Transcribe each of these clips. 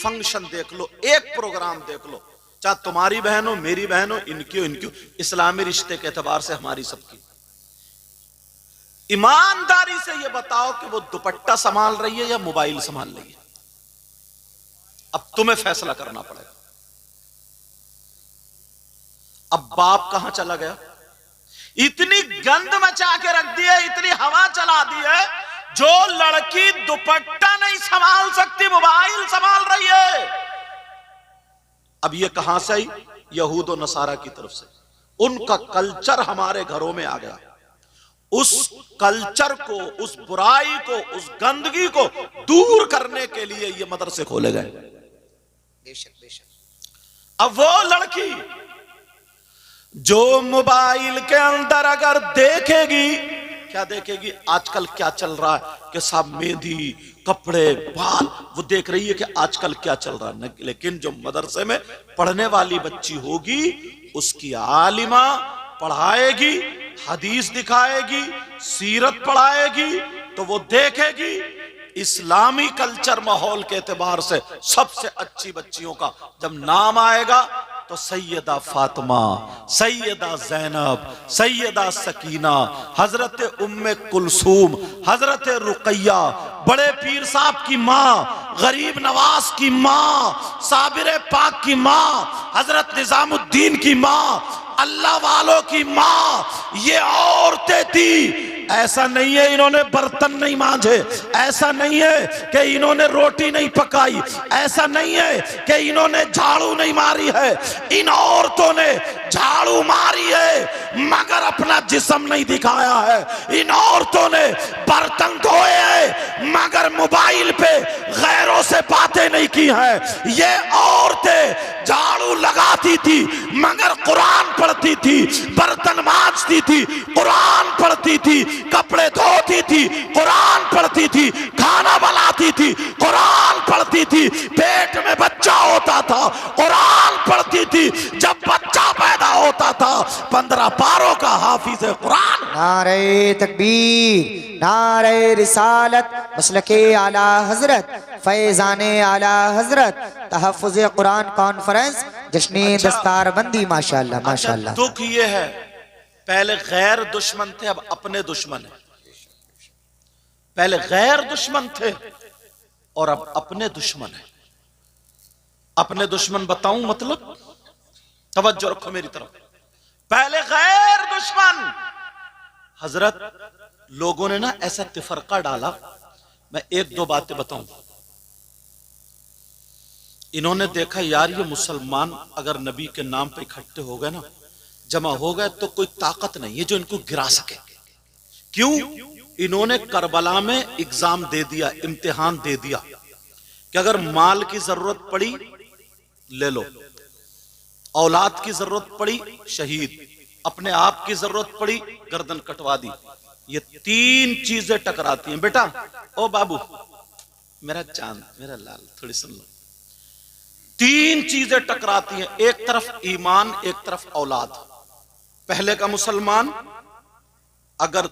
Function देख लो, एक programme देख लो, चाहे तुम्हारी बहन हो, मेरी बहन हो, इनकी हो, इनकी हो, इस्लामी रिश्ते के एतबार से हमारी सबकी। ईमानदारी से ये बताओ कि वो दुपट्टा संभाल रही है या मोबाइल संभाल रही है? अब तुम्हें फैसला करना पड़ेगा। अब बाप कहां चला गया? इतनी गंद मचा के रख दी है, इतनी हवा चला दी है, जो लड़की दुपट्टा नहीं संभाल सकती मोबाइल संभाल रही है। अब ये कहां से आई? यहूद और नसारा की तरफ से। उनका कल्चर हमारे घरों में आ गया। उस कल्चर को, उस बुराई को, उस गंदगी को दूर करने के लिए ये मदरसे खोले गए। बेशक बेशक। अब वो लड़की जो मोबाइल के अंदर अगर देखेगी, क्या देखेगी? आजकल क्या चल रहा है कि सब मेहंदी, कपड़े, बाल, वो देख रही है कि आजकल क्या चल रहा है। लेकिन जो मदरसे में पढ़ने वाली बच्ची होगी, उसकी आलिमा पढ़ाएगी, हदीस दिखाएगी, सीरत पढ़ाएगी, तो वो देखेगी इस्लामी कल्चर माहौल के एतबार से सबसे अच्छी बच्चियों का जब नाम आएगा तो सैयदा फातिमा, सैयदा ज़ैनब, सैयदा सकीना, हजरत उम्मे कुलसूम, हजरत रुकैया, बड़े पीर साहब की माँ, गरीब नवाज की माँ, साबिर पाक की माँ, हजरत निजामुद्दीन की माँ, अल्लाह वालों की माँ, ये औरतें थी। ऐसा नहीं है इन्होंने बर्तन नहीं मांजे, ऐसा नहीं है कि इन्होंने रोटी नहीं पकाई, ऐसा नहीं है कि इन्होंने झाड़ू नहीं मारी है। इन औरतों ने झाड़ू मारी है मगर अपना जिस्म नहीं दिखाया है। इन औरतों ने बर्तन धोए हैं मगर मोबाइल पे गैरों से बातें नहीं की हैं। ये औरतें झाड़ू लगाती थी मगर कुरान पढ़ती थी, बर्तन मांजती थी, कुरान पढ़ती थी, कपड़े धोती थी, कुरान पढ़ती थी, खाना बनाती थी, कुरान पढ़ती थी, पेट में बच्चा होता था, कुरान पढ़ती थी, जब बच्चा पैदा होता था 15 पारों का हाफिज कुरान। नारे तकबीर, नारे रिसालत, मसलके आला हजरत, फैजाने आला हजरत, तहफ़्फ़ुज़ कुरान कॉन्फ्रेंस, जश्न दस्तारबंदी। माशाअल्लाह माशाअल्लाह। दुख ये है, पहले गैर दुश्मन थे, अब अपने दुश्मन है। पहले गैर दुश्मन थे और अब अपने दुश्मन है। अपने दुश्मन बताऊं मतलब? तवज्जो रखो मेरी तरफ। पहले गैर दुश्मन, हजरत लोगों ने ना ऐसा तिफरका डाला। मैं एक दो बातें बताऊं। इन्होंने देखा यार ये मुसलमान अगर नबी के नाम पे इकट्ठे हो गए ना, जमा हो गए, तो कोई ताकत नहीं है जो इनको गिरा सके। क्यों? इन्होंने करबला में एग्जाम दे दिया, इम्तिहान दे दिया कि अगर माल की जरूरत पड़ी ले लो, औलाद की जरूरत पड़ी शहीद, अपने आप की जरूरत पड़ी गर्दन कटवा दी। ये तीन चीजें टकराती हैं। बेटा ओ बाबू, मेरा चांद, मेरा लाल, थोड़ी सुन लो। तीन चीजें टकराती हैं, एक तरफ ईमान, एक तरफ औलाद। पहले का मुसलमान अगर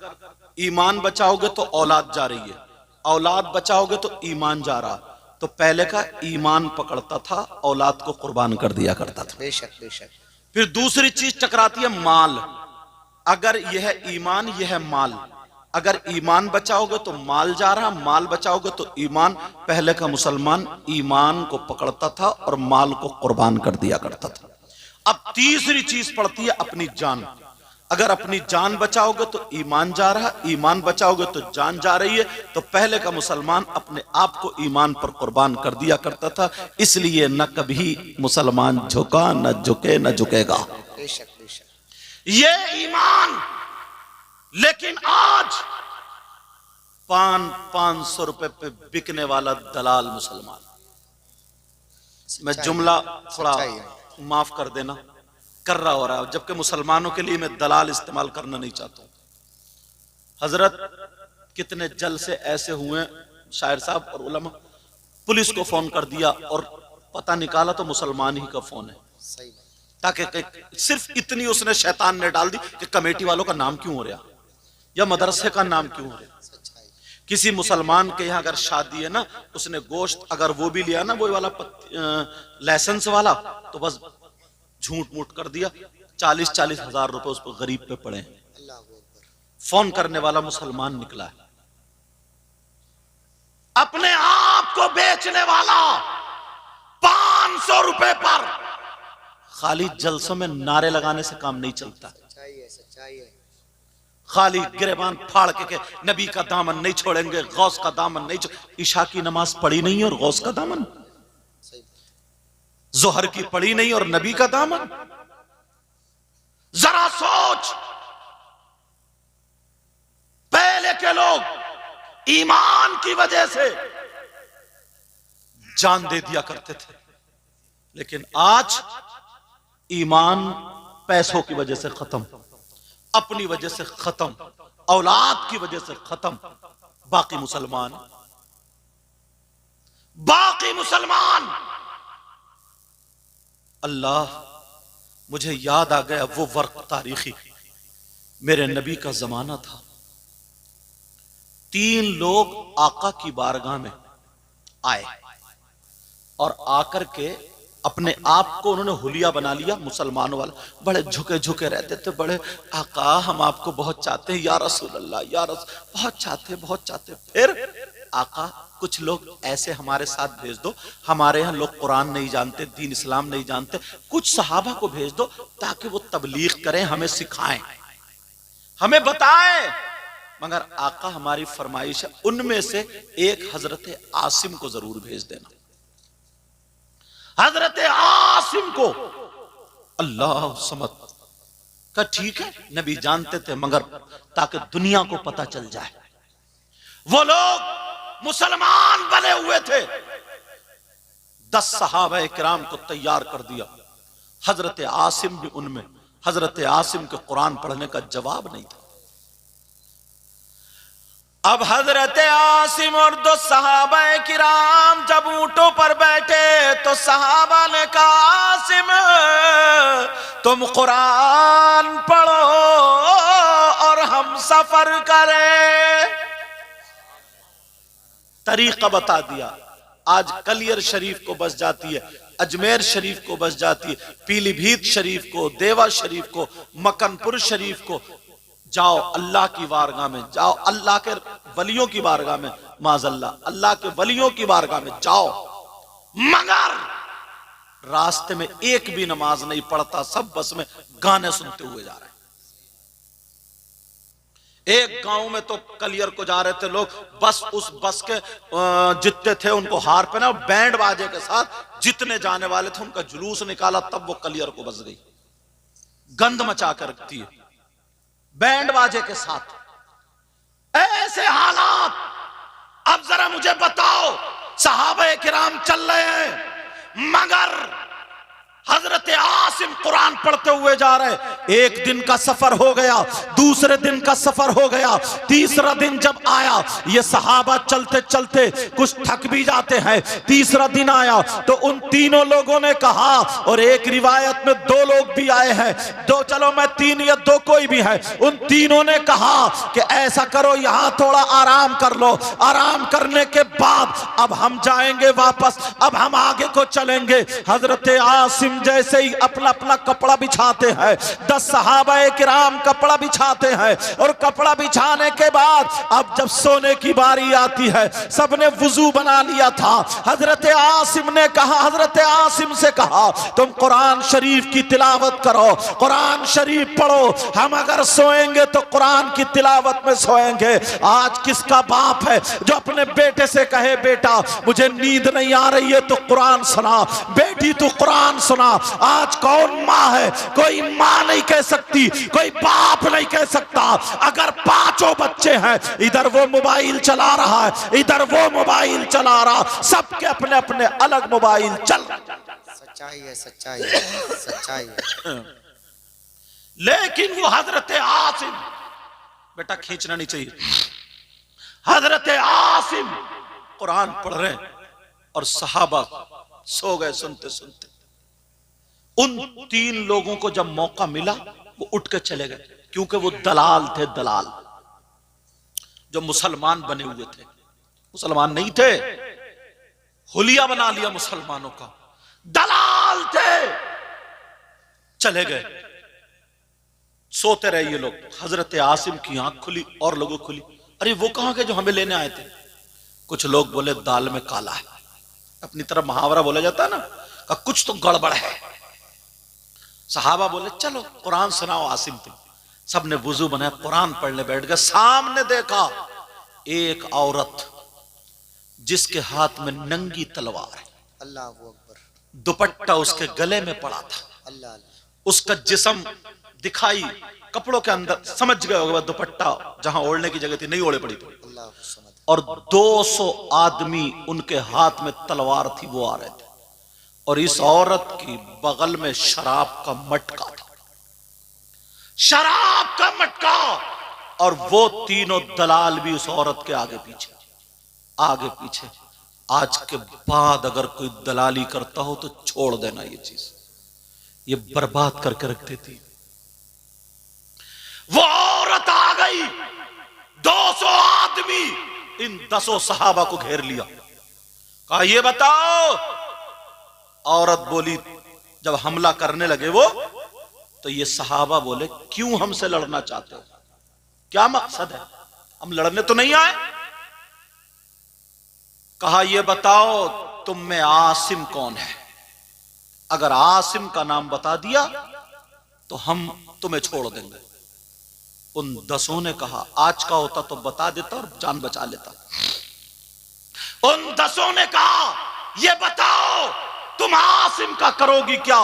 ईमान बचाओगे तो औलाद जा रही है, औलाद बचाओगे तो ईमान जा रहा। तो पहले का ईमान पकड़ता था, औलाद को कुर्बान कर दिया करता था। बेशक बेशक। फिर दूसरी चीज टकराती है माल। अगर यह है ईमान, यह है माल। अगर ईमान बचाओगे तो माल जा रहा, माल बचाओगे तो ईमान। पहले का मुसलमान ईमान को पकड़ता था और माल को कुर्बान कर दिया करता था। अब तीसरी चीज पड़ती है अपनी जान। अगर अपनी जान बचाओगे तो ईमान जा रहा, ईमान बचाओगे तो जान जा रही है। तो पहले का मुसलमान अपने आप को ईमान पर कुर्बान कर दिया करता था, इसलिए न कभी मुसलमान झुका, न झुके, न झुकेगा। बेशक बेशक। ये ईमान। लेकिन आज 500 रुपए पे बिकने वाला दलाल मुसलमान। मैं जुमला थोड़ा माफ कर देना, कर रहा हो रहा है, जबकि मुसलमानों के लिए मैं दलाल इस्तेमाल करना नहीं चाहता हूं। हजरत कितने जलसे ऐसे हुए शायर साहब और उलमा, पुलिस को फोन कर दिया और पता निकाला तो मुसलमान ही का फोन है। सही, ताकि सिर्फ इतनी उसने शैतान ने डाल दी कि कमेटी वालों का नाम क्यों हो रहा या मदरसे का नाम क्यों हो रहा, किसी मुसलमान के यहाँ अगर शादी है ना, उसने गोश्त अगर वो भी लिया ना, वो वाला लाइसेंस वाला, तो बस झूठ मूठ कर दिया, 40-40 हजार रुपए उस पर गरीब पे पड़े हैं। फोन करने वाला मुसलमान निकला है, अपने आप को बेचने वाला 500 रुपए पर। खाली जलसों में नारे लगाने से काम नहीं चलता। सच्चाई है, सच्चाई है। खाली गिरेबान फाड़ के नबी का दामन नहीं छोड़ेंगे, गौस का दामन नहीं ईशा की नमाज पढ़ी नहीं और गौस का दामन, जोहर की पढ़ी नहीं और नबी का दामन। जरा सोच, पहले के लोग ईमान की वजह से जान दे दिया करते थे, लेकिन आज ईमान पैसों की वजह से खत्म, अपनी वजह से खत्म, औलाद की वजह से खत्म। बाकी मुसलमान अल्लाह, मुझे याद आ गया वो वक्त तारीखी, मेरे नबी का जमाना था। 3 लोग आका की बारगाह में आए और आकर के अपने आप को उन्होंने हुलिया बना लिया मुसलमानों वाला, बड़े झुके झुके रहते थे, बड़े आका हम आपको बहुत चाहते हैं या रसूल अल्लाह, या रसूल, बहुत चाहते बहुत चाहते। फिर आका कुछ लोग ऐसे हमारे साथ भेज दो, हमारे यहाँ लोग कुरान नहीं जानते, दीन इस्लाम नहीं जानते, कुछ सहाबा को भेज दो ताकि वो तबलीग करें, हमें सिखाएं, हमें बताएं। मगर आका हमारी फरमाइश है, उनमें से एक हजरत आसिम को जरूर भेज देना। हजरत आसिम को अल्लाह समद का ठीक है, नबी जानते थे, मगर ताकि दुनिया को पता चल जाए। वो लोग मुसलमान बने हुए थे, 10 सहाबा किराम को तैयार कर दिया, हजरत आसिम भी उनमें। हजरत आसिम के कुरान पढ़ने का जवाब नहीं था। अब हजरत आसिम और 2 सहाबा किराम जब ऊंटों पर बैठे तो सहाबा ने कहा, आसिम तुम कुरान पढ़ो और हम सफर करें। तरीका बता दिया। आज कलियर शरीफ को बस जाती है, अजमेर शरीफ को बस जाती है, पीलीभीत शरीफ को, देवा शरीफ को, मकनपुर शरीफ को। जाओ अल्लाह की बारगाह में, जाओ अल्लाह के वलियों की बारगाह में, माज़अल्लाह अल्लाह के वलियों की बारगाह में जाओ, मगर रास्ते में एक भी नमाज नहीं पढ़ता, सब बस में गाने सुनते हुए जा रहे हैं। एक गांव में तो कलियर को जा रहे थे लोग, बस उस बस के जितने थे उनको हार पहना, बैंड बाजे के साथ जितने जाने वाले थे उनका जुलूस निकाला, तब वो कलियर को बस गई। गंद मचा कर रखती है बैंड बाजे के साथ। ऐसे हालात। अब जरा मुझे बताओ, सहाबा किराम चल रहे हैं, मगर हजरत आसिम कुरान पढ़ते हुए जा रहे। एक दिन का सफर हो गया, दूसरे दिन का सफर हो गया, तीसरा दिन जब आया, ये सहाबा चलते चलते कुछ थक भी जाते हैं। तीसरा दिन आया तो उन तीनों लोगों ने कहा, और एक रिवायत में 2 लोग भी आए हैं, 2 चलो मैं 3 या 2 कोई भी है, उन तीनों ने कहा कि ऐसा करो यहां थोड़ा आराम कर लो। आराम करने के बाद अब हम जाएंगे वापस, अब हम आगे को चलेंगे। हजरत आसिम जैसे ही अपना अपना कपड़ा बिछाते हैं, 10 सहाबा किराम कपड़ा बिछाते हैं, और कपड़ा बिछाने के बाद अब जब सोने की बारी आती है, सबने वुजू बना लिया था। हजरत आसिम ने कहा, हजरत आसिम से कहा, तुम कुरान शरीफ की तिलावत करो, कुरान शरीफ पढ़ो, हम अगर सोएंगे तो कुरान की तिलावत में सोएंगे। आज किसका बाप है जो अपने बेटे से कहे, बेटा मुझे नींद नहीं आ रही है तो कुरान सुना, बेटी तू कुरान सुना। आज कौन माँ है? कोई माँ नहीं कह सकती, कोई बाप नहीं कह सकता। अगर 5 बच्चे हैं, इधर वो मोबाइल चला रहा है, इधर वो मोबाइल चला रहा, सबके अपने अपने अलग मोबाइल चल रहा। सच्चाई है, सच्चाई है, सच्चाई है। लेकिन वो हजरत आसिम, बेटा खींचना नहीं चाहिए, हजरत आसिम कुरान पढ़ रहे और सहाबा सो गए सुनते सुनते। उन 3 लोगों को जब मौका मिला वो उठ के चले गए, क्योंकि वो दलाल थे, दलाल। जो मुसलमान बने हुए थे, मुसलमान नहीं थे, हुलिया बना लिया मुसलमानों का, दलाल थे, चले गए। सोते रहे ये लोग। हजरत आसिम की आंख खुली और लोगों को खुली, अरे वो कहां के जो हमें लेने आए थे? कुछ लोग बोले दाल में काला है, अपनी तरफ मुहावरा बोला जाता है ना, का कुछ तो गड़बड़ है। सहाबा बोले चलो कुरान सुनाओ आसिम तुम। सबने वुजू बनाया, कुरान पढ़ने बैठ गए। सामने देखा एक औरत जिसके हाथ में नंगी तलवार है, अल्लाह अकबर, दुपट्टा उसके गले में पड़ा था, अल्लाह, उसका जिस्म दिखाई कपड़ों के अंदर, समझ गए होगा दुपट्टा जहां ओढ़ने की जगह थी नहीं ओढ़े पड़ी थी, अल्लाह समझ, और 200 आदमी उनके हाथ में तलवार थी, वो आ रहे थे। और इस औरत की बगल में शराब का मटका था, शराब का मटका, और वो तीनों दलाल भी उस औरत के आगे पीछे, आगे पीछे। आज के बाद अगर कोई दलाली करता हो तो छोड़ देना, ये चीज ये बर्बाद करके रख देती। वो औरत आ गई, 200 आदमी, इन 10 सहाबा को घेर लिया, कहा ये बताओ। औरत बोली, जब हमला करने लगे वो, तो ये सहाबा बोले क्यों हमसे लड़ना चाहते हो, क्या मकसद है, हम लड़ने तो नहीं आए। कहा ये बताओ तुम में आसिम कौन है, अगर आसिम का नाम बता दिया तो हम तुम्हें छोड़ देंगे। उन 10 ने कहा आज का होता तो बता देता और जान बचा लेता। उन 10 ने कहा ये बताओ तुम आसिम का करोगी क्या?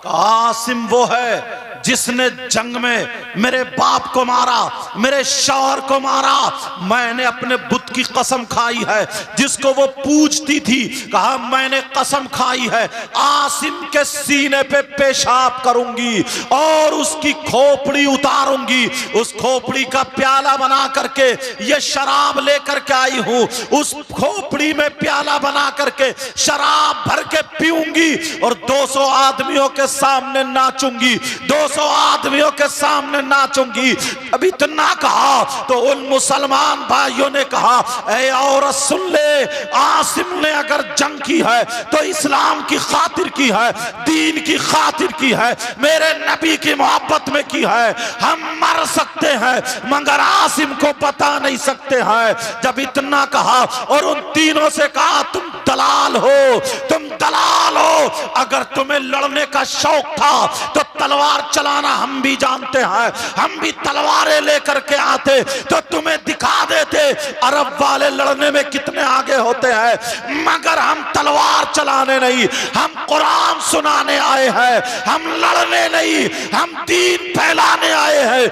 आसिम वो है जिसने जंग में मेरे बाप को मारा, मेरे शौहर को मारा, मैंने अपने बुत की कसम खाई है, जिसको वो पूजती थी, कहा मैंने कसम खाई है आसिम के सीने पे पेशाब करूंगी और उसकी खोपड़ी उतारूंगी, उस खोपड़ी का प्याला बना करके ये शराब लेकर के आई हूं, उस खोपड़ी में प्याला बना करके शराब भर के पीऊंगी और 200 आदमियों के सामने नाचूंगी, 200 आदमियों के सामने नाचूंगी। अभी इतना कहा तो उन मुसलमान भाइयों ने कहा ऐ औरत सुन ले, आसिम ने अगर जंग की है तो इस्लाम की खातिर की है, दीन की खातिर की है, मेरे नबी की मोहब्बत में की है। हम मर सकते हैं मगर आसिम को बता नहीं सकते हैं। जब इतना कहा और उन तीनों से कहा तुम दलाल हो, तुम दलाल हो, अगर तुम्हें लड़ने का शौक था तो तलवार चलाना हम भी जानते हैं, हम भी तलवारें लेकर के आते तो तुम्हें दिखा देते अरब वाले लड़ने में कितने आगे होते हैं, मगर हम तलवार चलाने नहीं, हम कुरान सुनाने आए हैं, हम लड़ने नहीं, हम दीन फैलाने आए हैं।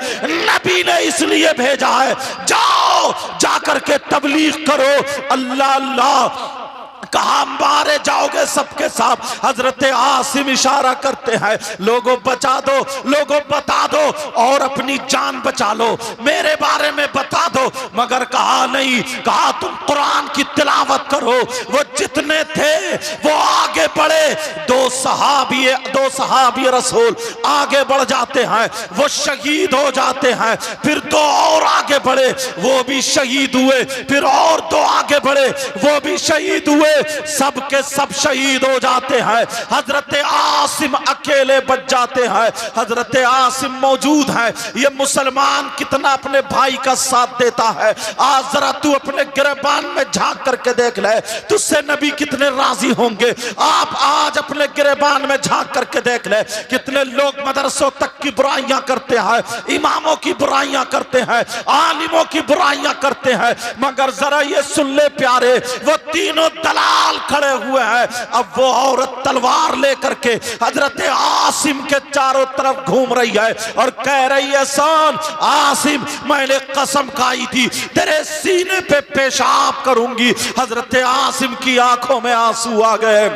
नबी ने इसलिए भेजा है, जाओ जाकर के तबलीग करो। अल्लाह अल्लाह कहा मारे जाओगे सबके साथ। हजरत आसिम इशारा करते हैं लोगों बचा दो, लोगों बता दो और अपनी जान बचा लो, मेरे बारे में बता दो। मगर कहा नहीं, कहा तुम कुरान की तिलावत करो। वो जितने थे वो आगे बढ़े, दो सहाबी रसूल आगे बढ़ जाते हैं, वो शहीद हो जाते हैं, फिर 2 और आगे बढ़े वो भी शहीद हुए, फिर और 2 आगे बढ़े वो भी शहीद हुए, सबके सब शहीद हो जाते हैं। हजरत आसिम अकेले बच जाते हैं। हजरत आसिम मौजूद है। ये मुसलमान कितना अपने भाई का साथ देता है। आज जरा तू अपने गिरबान में झांक करके देख ले, तुझसे नबी कितने राजी होंगे। आप आज अपने गिरबान में झांक करके देख ले, कितने लोग मदरसों तक की बुराइयां करते हैं, इमामों की बुराइयां करते हैं, आलिमों की बुराइयां करते हैं, मगर जरा ये सुन ले प्यारे, वो तीनों दलाल खड़े हुए हैं। अब वो औरत तलवार लेकर के हजरत आसिम के चारों तरफ घूम रही है और कह रही है सान आसिम मैंने कसम खाई थी तेरे सीने पे पेशाब करूंगी। हजरत आसिम की आंखों में आंसू आ गए।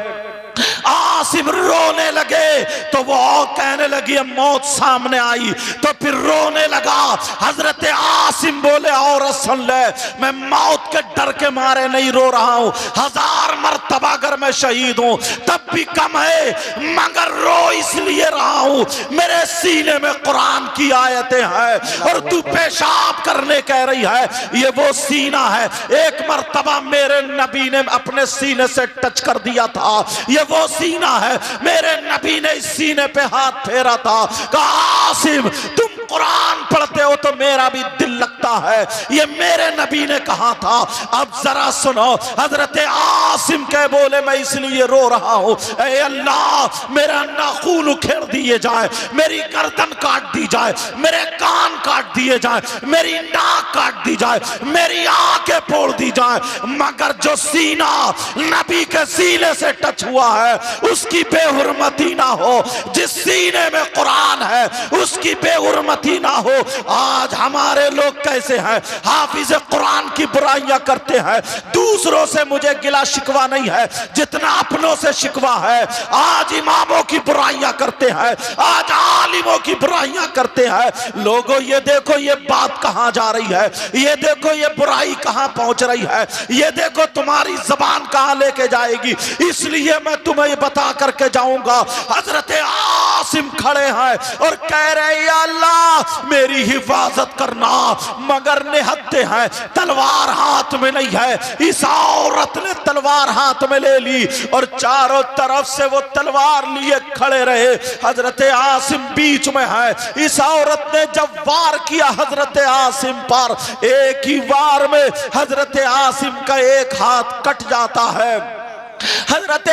आसिम रोने लगे तो वो और कहने लगी मौत सामने आई तो फिर रोने लगा। हजरत आसिम बोले औरत सुन ले, मैं मौत के डर के मारे नहीं रो रहा हूं, 1000 मर्तबा अगर मैं शहीद हूं तब भी कम है, मगर रो इसलिए रहा हूं मेरे सीने में कुरान की आयतें हैं और तू पेशाब करने कह रही है, ये वो सीना है। एक मर्तबा मेरे नबी ने अपने सीने से टच कर दिया था, ये वो सीना है, मेरे नबी ने इस सीने पे हाथ फेरा था, कहा आसिम तुम कुरान पढ़ते हो तो मेरा भी दिल लगता है, ये मेरे नबी ने कहा था। अब जरा सुनो, हजरत आसिम के बोले मैं इसलिए रो रहा हूं, ऐ अल्लाह मेरा नाखून उखेड़ दिए जाए, मेरी गर्दन काट दी जाए, मेरे कान काट दिए जाए, मेरी नाक काट दी जाए, मेरी आंखें फोड़ दी जाए, मगर जो सीना नबी के सीने से टच हुआ है उसकी बेहुरमती ना हो, जिस सीने में कुरान है उसकी बेहुरमती ना हो। आज हमारे लोग कैसे हैं, हाफिज कुरान की बुराइयां करते हैं, दूसरों से मुझे गिला शिकवा नहीं है जितना अपनों से शिकवा है। आज इमामों की बुराइयां करते हैं, आज आलिमों की बुराइयां करते हैं। लोगों ये देखो ये बात कहां जा रही है, ये देखो ये बुराई कहां पहुंच रही है, ये देखो तुम्हारी जबान कहां लेके जाएगी। इसलिए मैं तुम्हें बता करके जाऊंगा। हजरत आसिम खड़े हैं और कह रहे हैं या अल्लाह मेरी हिफाजत करना, मगर निहत्ते हैं, तलवार हाथ में नहीं है। इस औरत ने तलवार हाथ में ले ली और चारों तरफ से वो तलवार लिए खड़े रहे। हजरत आसिम बीच में है। इस औरत ने जब वार किया हजरत आसिम पर, एक ही वार में हजरत आसिम का एक हाथ कट जाता है। हजरत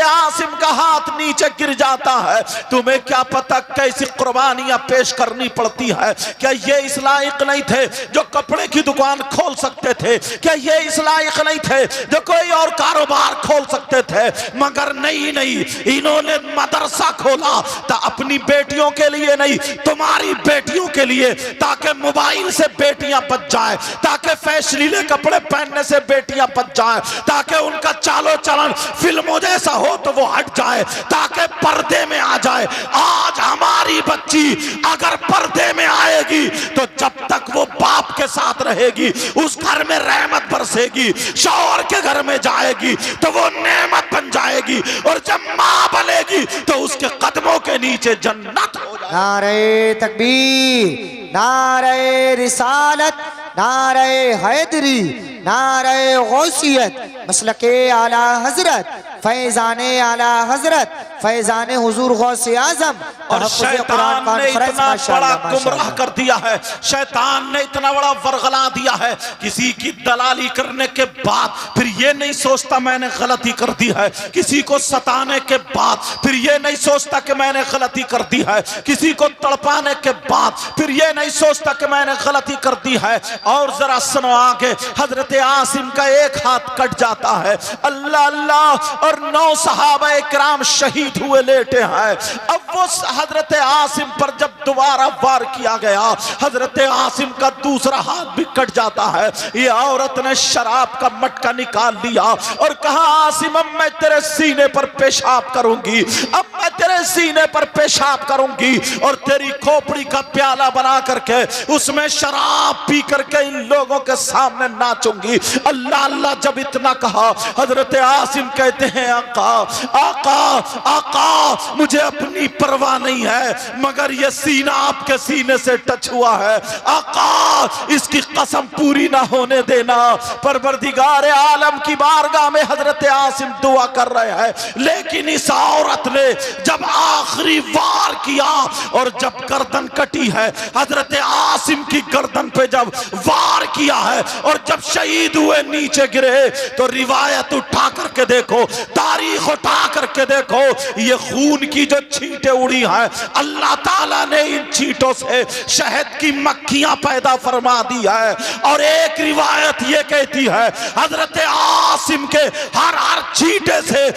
आसिम का हाथ नीचे गिर जाता है। तुम्हें क्या पता कैसी कुर्बानियां पेश करनी पड़ती है। क्या ये इस लायक नहीं थे जो कपड़े की दुकान खोल सकते थे, क्या ये इस लायक नहीं थे जो कोई और कारोबार खोल सकते थे, मगर नहीं, इन्होंने मदरसा खोला तो अपनी बेटियों के लिए नहीं, तुम्हारी बेटियों के लिए, ताकि मोबाइल से बेटियां बच जाए, ताकि फैशनीले कपड़े पहनने से बेटियां बच जाए, ताकि का चालो चलन फिल्मों जैसा हो तो वो हट जाए, ताकि पर्दे में आ जाए। आज हमारी बच्ची अगर पर्दे में आएगी तो जब तक वो बाप के साथ रहेगी उस घर में रहमत बरसेगी, शौहर के घर में जाएगी तो वो नेमत बन जाएगी, और जब मां बनेगी तो उसके कदमों के नीचे जन्नत हो जाएगी। नारे तकबीर, नारे रिसालत, नारे हैदरी, नारे गौसियत, मसलके आला हजरत, फैजाने आला हजरत, फैजाने हुजूर गौसे आजम। और शैतान ने इतना बड़ा गुमराह कर दिया है, शैतान ने इतना बड़ा वरगला दिया है, किसी की दलाली करने के बाद फिर ये नहीं सोचता मैंने गलती कर दी है, किसी को सताने के बाद फिर ये नहीं सोचता कि मैंने गलती कर दी है, किसी को तड़पाने के बाद फिर ये नहीं सोचता कि मैंने गलती कर दी है। और जरा सुनो आगे, हजरत आसिम का एक हाथ कट जाता है, अल्लाह अल्लाह, और 9 सहाबा इकराम शहीद हुए लेटे हैं। अब वो हजरत आसिम पर जब दोबारा वार किया गया, हजरत आसिम का दूसरा हाथ भी कट जाता है। ये औरत ने शराब का मटका निकाल लिया और कहा आसिम अब मैं तेरे सीने पर पेशाब करूंगी, अब मैं तेरे सीने पर पेशाब करूंगी और तेरी खोपड़ी का प्याला बना करके उसमें शराब पी करके इन लोगों के सामने नाचूंगी। अल्लाह अल्लाह जब इतना कहा, हजरत आसिम कहते हैं आका आका आका मुझे अपनी परवाह नहीं है, मगर ये सीना आपके सीने से टच हुआ है, आका इसकी कसम पूरी ना होने देना। परवरदिगार आलम की बारगाह में हजरत आसिम दुआ कर रहे हैं, लेकिन इस औरत ने जब आखिरी वार किया और जब गर्दन कटी है, हजरत आसिम की गर्दन पे जब वार किया है और जब शहीद हुए नीचे गिरे, तो रिवायत उठा करके देखो, तारीख उठा करके देखो, ये खून की जो छींटे उड़ी हैं, अल्लाह ताला ने इन छींटों से शहद की मक्खियां पैदा फरमा दी है। और एक रिवायत ये कहती है हजरत आसिम के हर छींटे मदीने से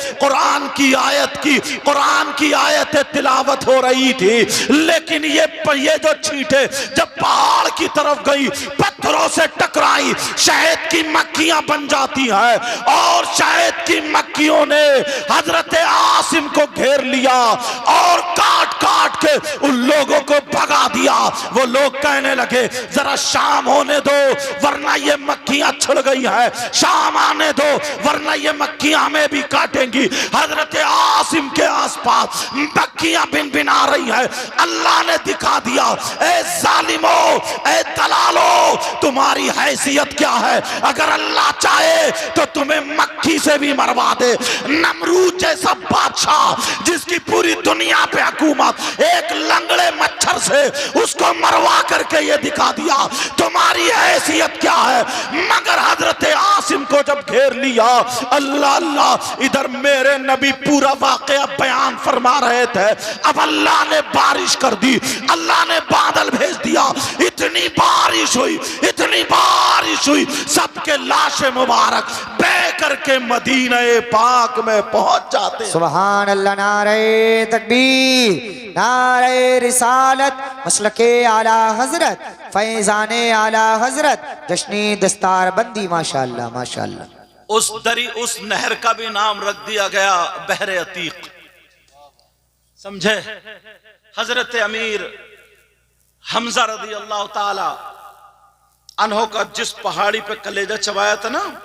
कुरान की आयत तिलावत हो रही थी, लेकिन ये जो छींटे जब पहाड़ की तरफ गई, पत्थरों से टकराई, शहद की मक्खियां बन जाती हैं और शहद की मक्खियों ने हजरत आसिम को घेर लिया और काट काट के उन लोगों को भगा दिया। वो लोग कहने लगे जरा शाम होने दो वरना ये मक्खियां छिड़ गई है, शाम आने दो वरना ये मक्खियां हमें भी काटेंगी। हजरत आसिम के आसपास मक्खियां भिन-भिना रही है। अल्लाह ने दिखा दिया, ए जालिमो, ए दलालो, तुम्हारी हैसियत क्या है? अगर अल्लाह चाहे तो तुम्हें मक्खी से भी मरवा दे। नमरूद जैसा बादशाह जिसकी पूरी दुनिया पे हुकूमत, एक लंगड़े मच्छर से उसको मरवा करके ये दिखा दिया तुम्हारी हैसियत क्या है। मगर हजरत आसिम को जब घेर लिया, अल्लाह अल्लाह, इधर मेरे नबी पूरा वाकया बयान फरमा रहे थे। अब अल्लाह ने बारिश कर दी, अल्लाह ने बादल भेज दिया, इतनी बारिश हुई, सबके लाशें मुबारक बह करके मदीने पाक में पहुंच जाते। सुभान अल्लाह। नारे तकबीर, नारे रिसालत, मसलके आला हजरत, फैजाने आला हजरत, जश्नी दस्तार बंदी, माशाअल्लाह माशाअल्लाह। उस नहर का भी नाम रख दिया गया बहरे अतीक। समझे? हजरत अमीर हमजा रज़ी अल्लाह ताला अन्हो का जिस पहाड़ी पे कलेजा चबाया था ना,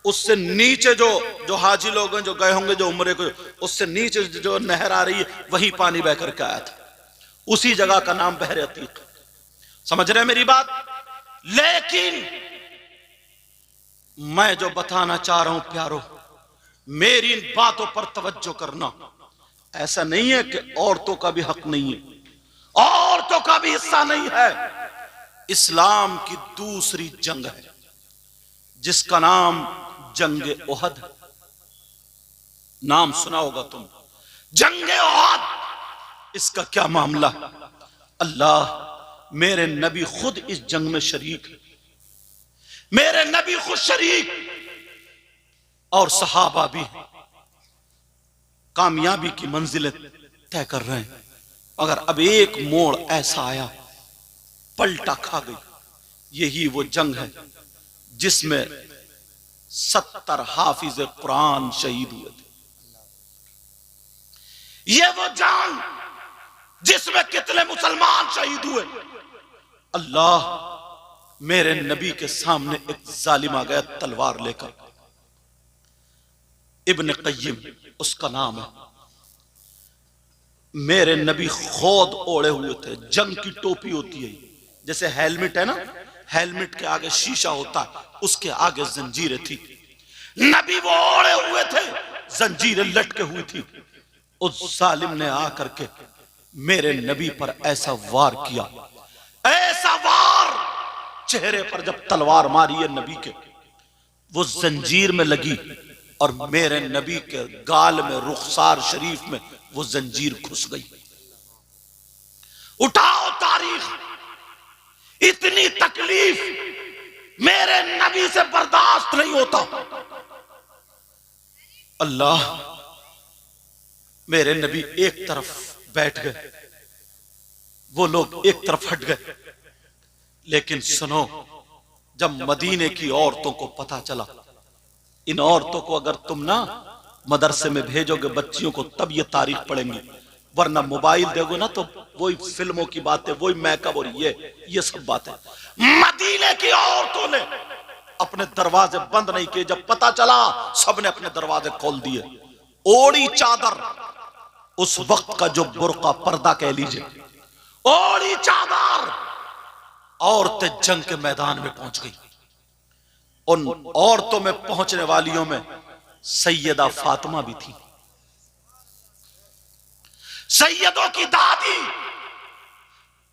उससे नीचे जो हाजी लोग हैं जो गए होंगे जो उम्रे को, उससे नीचे जो नहर आ रही है वही पानी बह करके आया था। उसी जगह का नाम बहरे अतीक। समझ रहे मेरी बात? लेकिन मैं जो बताना चाह रहा हूं प्यारो, मेरी इन बातों पर तवज्जो करना। ऐसा नहीं है कि औरतों का भी हक नहीं है, औरतों का भी हिस्सा नहीं है। इस्लाम की दूसरी जंग है जिसका नाम जंगे ओहद। नाम सुना होगा तुम, जंगे ओहद। इसका क्या मामला? अल्लाह, मेरे नबी खुद इस जंग में शरीक है, मेरे नबी खुद शरीक और सहाबा भी कामयाबी की मंजिलें तय कर रहे हैं। अगर अब एक मोड़ ऐसा आया, पलटा खा गई, यही वो जंग है जिसमें 70 हाफिज कुरान शहीद हुए थे। ये वो जंग जिसमें कितने मुसलमान शहीद हुए। अल्लाह, मेरे नबी के सामने एक जालिम आ गया तलवार लेकर, इब्न क़य्यिम उसका नाम है। मेरे नबी खुद ओढ़े हुए थे, जंग की टोपी होती है जैसे हेलमेट है ना, हेलमेट के आगे शीशा होता है, उसके आगे जंजीरें थी। नबी वो ओढ़े हुए थे, जंजीरें लटके हुई थी। उस जालिम ने आकर के मेरे नबी पर ऐसा वार किया, ऐसा वार, चेहरे पर जब तलवार मारी है नबी के, वो जंजीर में लगी और मेरे नबी के गाल में, रुखसार शरीफ में वो जंजीर घुस गई। उठाओ तारीख, इतनी तकलीफ मेरे नबी से बर्दाश्त नहीं होता। अल्लाह, मेरे नबी एक तरफ बैठ गए, वो लोग एक तरफ हट गए। लेकिन सुनो, जब मदीने की औरतों को पता चला, इन औरतों को अगर तुम ना मदरसे में भेजोगे बच्चियों को, तब ये तारीख पढ़ेंगी, वरना मोबाइल दोगे ना तो वही फिल्मों की बातें, वही मेकअप और ये सब बातें। मदीने की औरतों ने अपने दरवाजे बंद नहीं किए। जब पता चला, सबने अपने दरवाजे खोल दिए। ओढ़ी चादर, उस वक्त का जो बुर्का, पर्दा कह लीजिए, ओढ़ी चादर, औरतें जंग के मैदान में पहुंच गई। उन औरतों में पहुंचने वालियों में सैयदा फातिमा भी थी, सैयदों की दादी,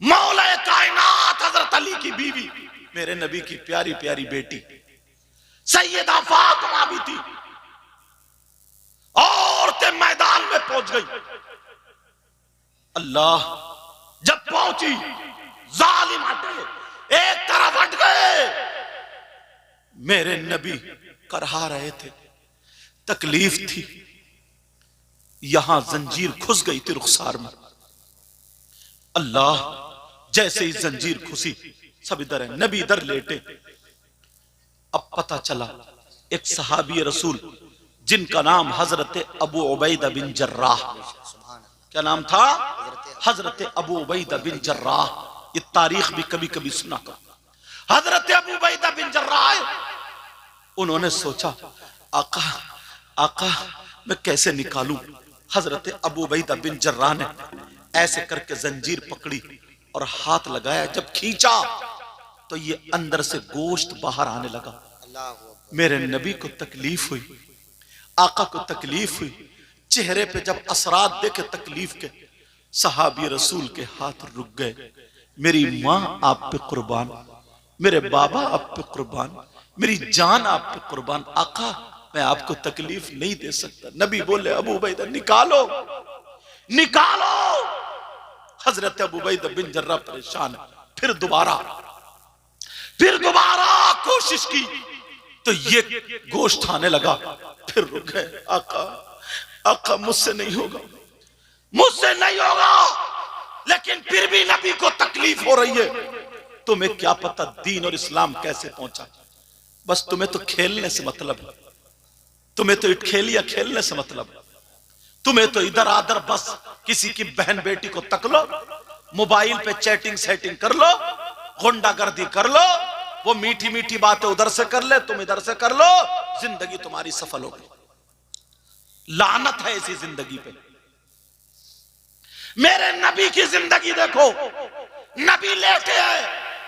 मौला कायनात हजरत अली की बीवी, मेरे नबी की प्यारी प्यारी बेटी सैयदा फातिमा भी थी। औरतें मैदान में पहुंच गई। अल्लाह, जब पहुंची, जालिम हटे, एक तरफ हट गए। मेरे नबी करहा रहे थे, तकलीफ थी, यहां जंजीर घुस गई थी रुखसार में। अल्लाह, जैसे ही जंजीर घुसी, सब इधर है, नबी इधर लेटे। अब पता चला एक सहाबी रसूल जिनका नाम हजरत अबू उबैदा बिन जर्राह, क्या नाम था? हजरत अबू उबैदा बिन जर्राह। ये तारीख भी कभी कभी सुना कर। हजरत अबू उबैदा बिन जर्राह, उन्होंने सोचा आका आका मैं कैसे निकालूं। हजरत अबू उबैदा बिन जर्राह ने ऐसे करके जंजीर पकड़ी और हाथ लगाया। जब खींचा तो ये अंदर से गोश्त बाहर आने लगा। मेरे नबी को तकलीफ हुई, आका को तकलीफ हुई। चेहरे पे जब असरात देखे तकलीफ के, सहाबी रसूल के हाथ रुक गए। मेरी माँ आप पे कुर्बान, मेरे बाबा आप पे कुर्बान, मेरी जान आप पे कुर्बान। आका मैं आपको तकलीफ नहीं दे सकता। नबी बोले अबू उबैदा निकालो निकालो। हजरत अबू उबैदा बिन जर्राह परेशान है। फिर दोबारा कोशिश की तो ये गोश्त आने लगा। फिर रुक गए। आका आका मुझसे नहीं होगा, मुझसे नहीं होगा। लेकिन फिर भी नबी को तकलीफ हो रही है। तुम्हें क्या पता दीन और इस्लाम कैसे पहुंचा। बस तुम्हें तो खेलने से मतलब है, तुम्हें तो खेलिया खेलने से मतलब है। तुम्हें तो इधर आधर बस किसी की बहन बेटी को तक लो, मोबाइल पे चैटिंग सेटिंग कर लो, गुंडागर्दी कर लो, वो मीठी मीठी बातें उधर से कर ले, तुम इधर से कर लो, जिंदगी तुम्हारी सफल हो गई। लानत है ऐसी जिंदगी पे। मेरे नबी की जिंदगी देखो, नबी लेटे हैं,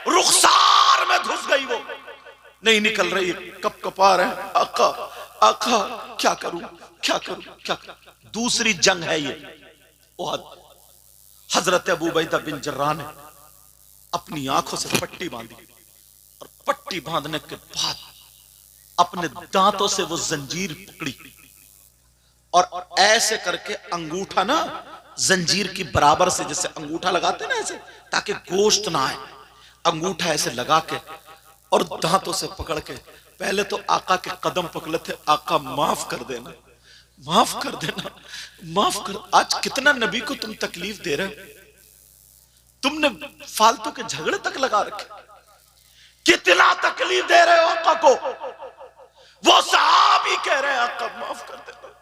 रुखसार में घुस गई, वो नहीं निकल रही, कप कपा रहे हैं। आका आका क्या करूं क्या करूं क्या करूं। दूसरी जंग है ये ओहद। हजरत अबू उबैदा बिन जर्राह ने अपनी आंखों से पट्टी बांधी और पट्टी बांधने के बाद अपने दांतों से वो जंजीर पकड़ी और ऐसे करके अंगूठा ना जंजीर की बराबर से, जैसे अंगूठा लगाते ना ऐसे ताकि गोश्त ना आए, अंगूठा ऐसे लगा के और दांतों से पकड़ के पहले तो आका के कदम पकड़े थे। आका माफ कर देना, माफ कर देना, माफ कर। आज कितना नबी को तुम तकलीफ दे रहे हो, तुमने फालतू के झगड़े तक लगा रखे, कितना तकलीफ दे रहे हो आका को। वो सहाबी कह रहे हैं आका माफ कर देना।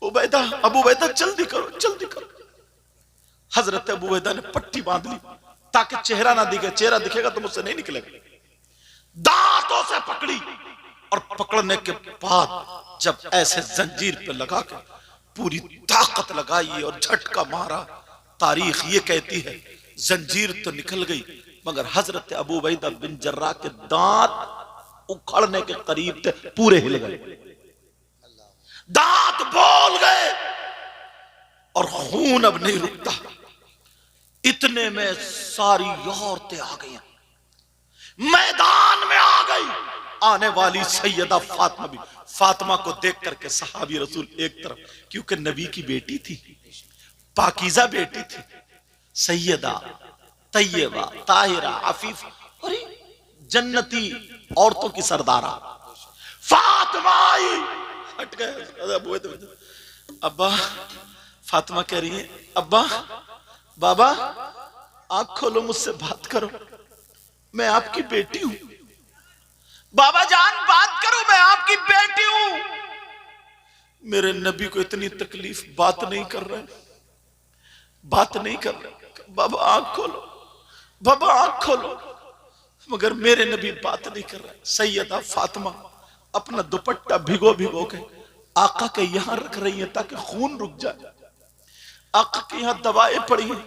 उबैदा, अबू उबैदा जल्दी करो जल्दी करो। हजरत अबू उबैदा ने पट्टी बांध ली ताकि चेहरा ना दिखे, चेहरा दिखेगा तो मुझसे नहीं निकलेगा। दांतों से पकड़ी और पकड़ने के बाद जब ऐसे जंजीर पे लगा के पूरी ताकत लगाई और झटका मारा, तारीख ये कहती है जंजीर तो निकल गई मगर हजरत अबू उबैदा बिन जर्राह के दांत उखड़ने के करीब थे, पूरे हिल गए, दांत बोल गए और खून अब नहीं रुकता। इतने में सारी औरतें आ गई, मैदान में आ गई। आने वाली सैयदा फातिमा भी, फातिमा को देख करके सहाबी रसूल एक तरफ, क्योंकि नबी की बेटी थी, पाकीज़ा बेटी थी, सैयदा तैयबा ताहिरा अफीफ, अरे जन्नती औरतों की सरदारा फातिमा आई। हट गए। अब्बा, फातिमा कह रही है अब्बा बाबा आंख खोलो, मुझसे बात करो, मैं आपकी बेटी हूं। बाबा जान बात करो, मैं आपकी बेटी हूं। मेरे नबी को इतनी तकलीफ, बात नहीं कर रहे, बात नहीं कर रहे। बाबा आंख खोलो, बाबा आंख खोलो, मगर मेरे नबी बात नहीं कर रहे। सैयदा फातिमा अपना दुपट्टा भिगो भिगो के आका के यहां रख रही है ताकि खून रुक जाए। आका के यहां दवाएं पड़ी हैं,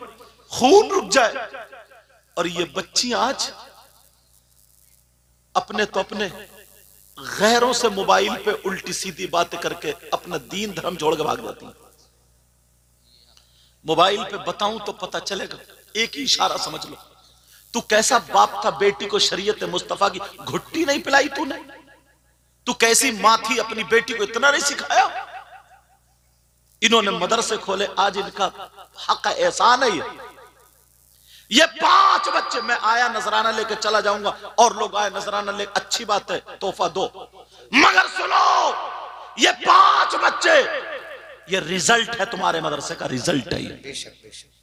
खून रुक जाए। और ये बच्ची आज अपने तो अपने गैरों से मोबाइल पे उल्टी सीधी बातें करके अपना दीन धर्म जोड़ के भाग जाती है। मोबाइल पे बताऊं तो पता चलेगा, एक ही इशारा समझ लो। तू कैसा बाप था, बेटी को शरीयत मुस्तफा की घुट्टी नहीं पिलाई तूने? तू कैसी मां थी, अपनी बेटी को इतना नहीं सिखाया? इन्होंने मदरसे खोले, आज इनका हक एहसान है। ये 5 बच्चे, मैं आया नजराना लेके चला जाऊंगा और लोग आए नजराना ले, अच्छी बात है, तोहफा दो, मगर सुनो ये 5 बच्चे, ये रिजल्ट है तुम्हारे मदरसे का, रिजल्ट है ये। बेशक बेशक।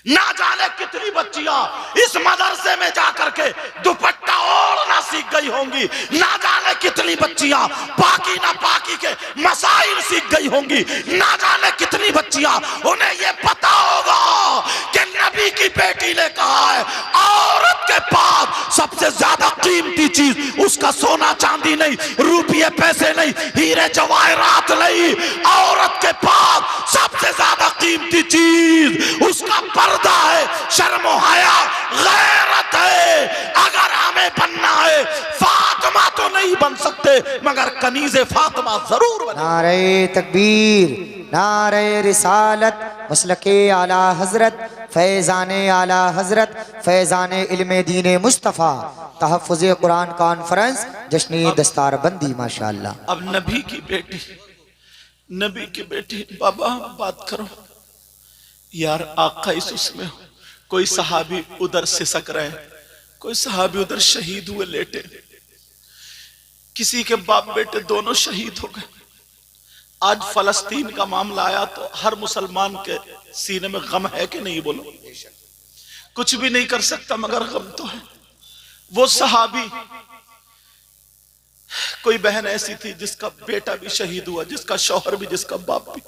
ना जाने कितनी बच्चियां इस मदरसे में जाकर के दुपट्टा ओढ़ना सीख गई होंगी, ना जाने कितनी बच्चियां पाकी ना पाकी के मसाइल सीख गई होंगी, ना जाने कितनी बच्चियां उन्हें ये पता होगा कि नबी की बेटी ने कहा है औरत के पास सबसे ज्यादा कीमती चीज उसका सोना चांदी नहीं, रुपये पैसे नहीं, हीरे जवाहरात नहीं, औरत के पास सबसे ज्यादा कीमती चीज उसका पर्दा है, शर्म हया गैरत है। अगर हमें बनना है फातिमा तो नहीं बन सकते मगर कनीज़े फातिमा जरूर बने। नारे तकबीर, नारे रिसालत, मसलके आला हजरत, फैज़ाने आला हजरत, फैज़ाने इल्मे दीन मुस्तफ़ा, तहफ़्फ़ुज़े कुरान कॉन्फ्रेंस, जश्नी दस्तार बंदी माशाअल्लाह। अब नबी की बेटी, नबी की बेटी, बाबा बात करो यार, आका इस उसमें हो। कोई सहाबी उधर सिसक रहे, कोई सहाबी उधर शहीद हुए लेटे, किसी के बाप बेटे दोनों शहीद हो गए। आज फलस्तीन का मामला आया तो हर मुसलमान के सीने में गम है कि नहीं? बोलो, कुछ भी नहीं कर सकता मगर गम तो है। वो सहाबी, कोई बहन ऐसी थी जिसका बेटा भी शहीद हुआ, जिसका शौहर भी, जिसका बाप भी।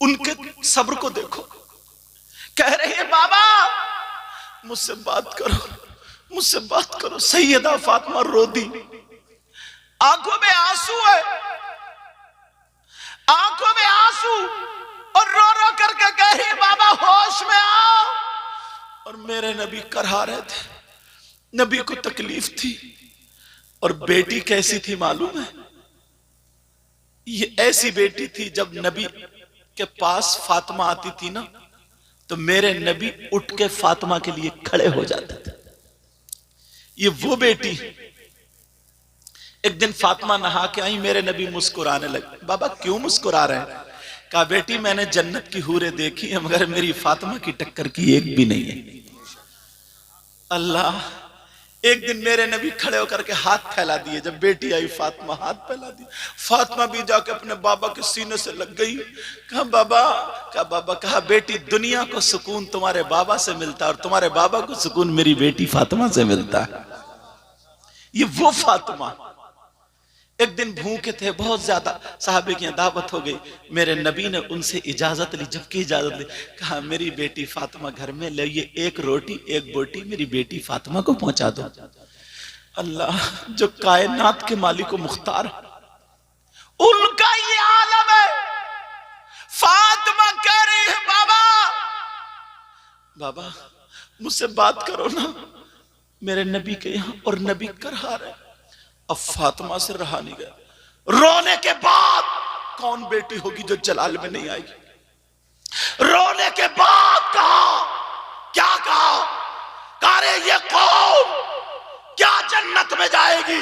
उनके सब्र को देखो, कह रही है बाबा मुझसे बात करो, मुझसे बात करो। सैयदा फातिमा रो दी, आंखों में आंसू है, आंखों में आंसू, और रो रो करके कह रही है बाबा होश में आओ। और मेरे नबी करहा रहे थे, नबी को तकलीफ थी। और बेटी कैसी थी मालूम है? ये ऐसी बेटी थी जब नबी के पास फातिमा आती थी ना तो मेरे नबी उठ के फातिमा के लिए खड़े हो जाते थे। ये वो बेटी, एक दिन फातिमा नहा के आई, मेरे नबी मुस्कुराने लगे। बाबा क्यों मुस्कुरा रहे हैं? कहा बेटी मैंने जन्नत की हूरें देखी है मगर मेरी फातिमा की टक्कर की एक भी नहीं है। अल्लाह, एक दिन मेरे नबी खड़े होकर के हाथ फैला दिए, जब बेटी आई फातिमा हाथ फैला दी, फातिमा भी जाके अपने बाबा के सीने से लग गई। कहा बाबा, कहा बेटी दुनिया को सुकून तुम्हारे बाबा से मिलता है और तुम्हारे बाबा को सुकून मेरी बेटी फातिमा से मिलता है। ये वो फातिमा। एक दिन भूखे थे बहुत ज्यादा, साहबे की दावत हो गई, मेरे नबी ने उनसे इजाजत ली। जबकि इजाजत ली, कहा मेरी बेटी फातिमा घर में लाइए, एक रोटी एक बोटी मेरी बेटी फातिमा को पहुंचा दो। अल्लाह, जो कायनात के मालिक व मुख्तार, उनका ये आलम है। फातिमा कह रही है बाबा, बाबा मुझसे बात करो ना मेरे नबी के यहां, और नबी करहा रहे। अब फातिमा से रहा नहीं गया। रोने के बाद कौन बेटी होगी जो जलाल में नहीं आएगी? रोने के बाद कहा, क्या कहा? अरे ये कौम क्या जन्नत में जाएगी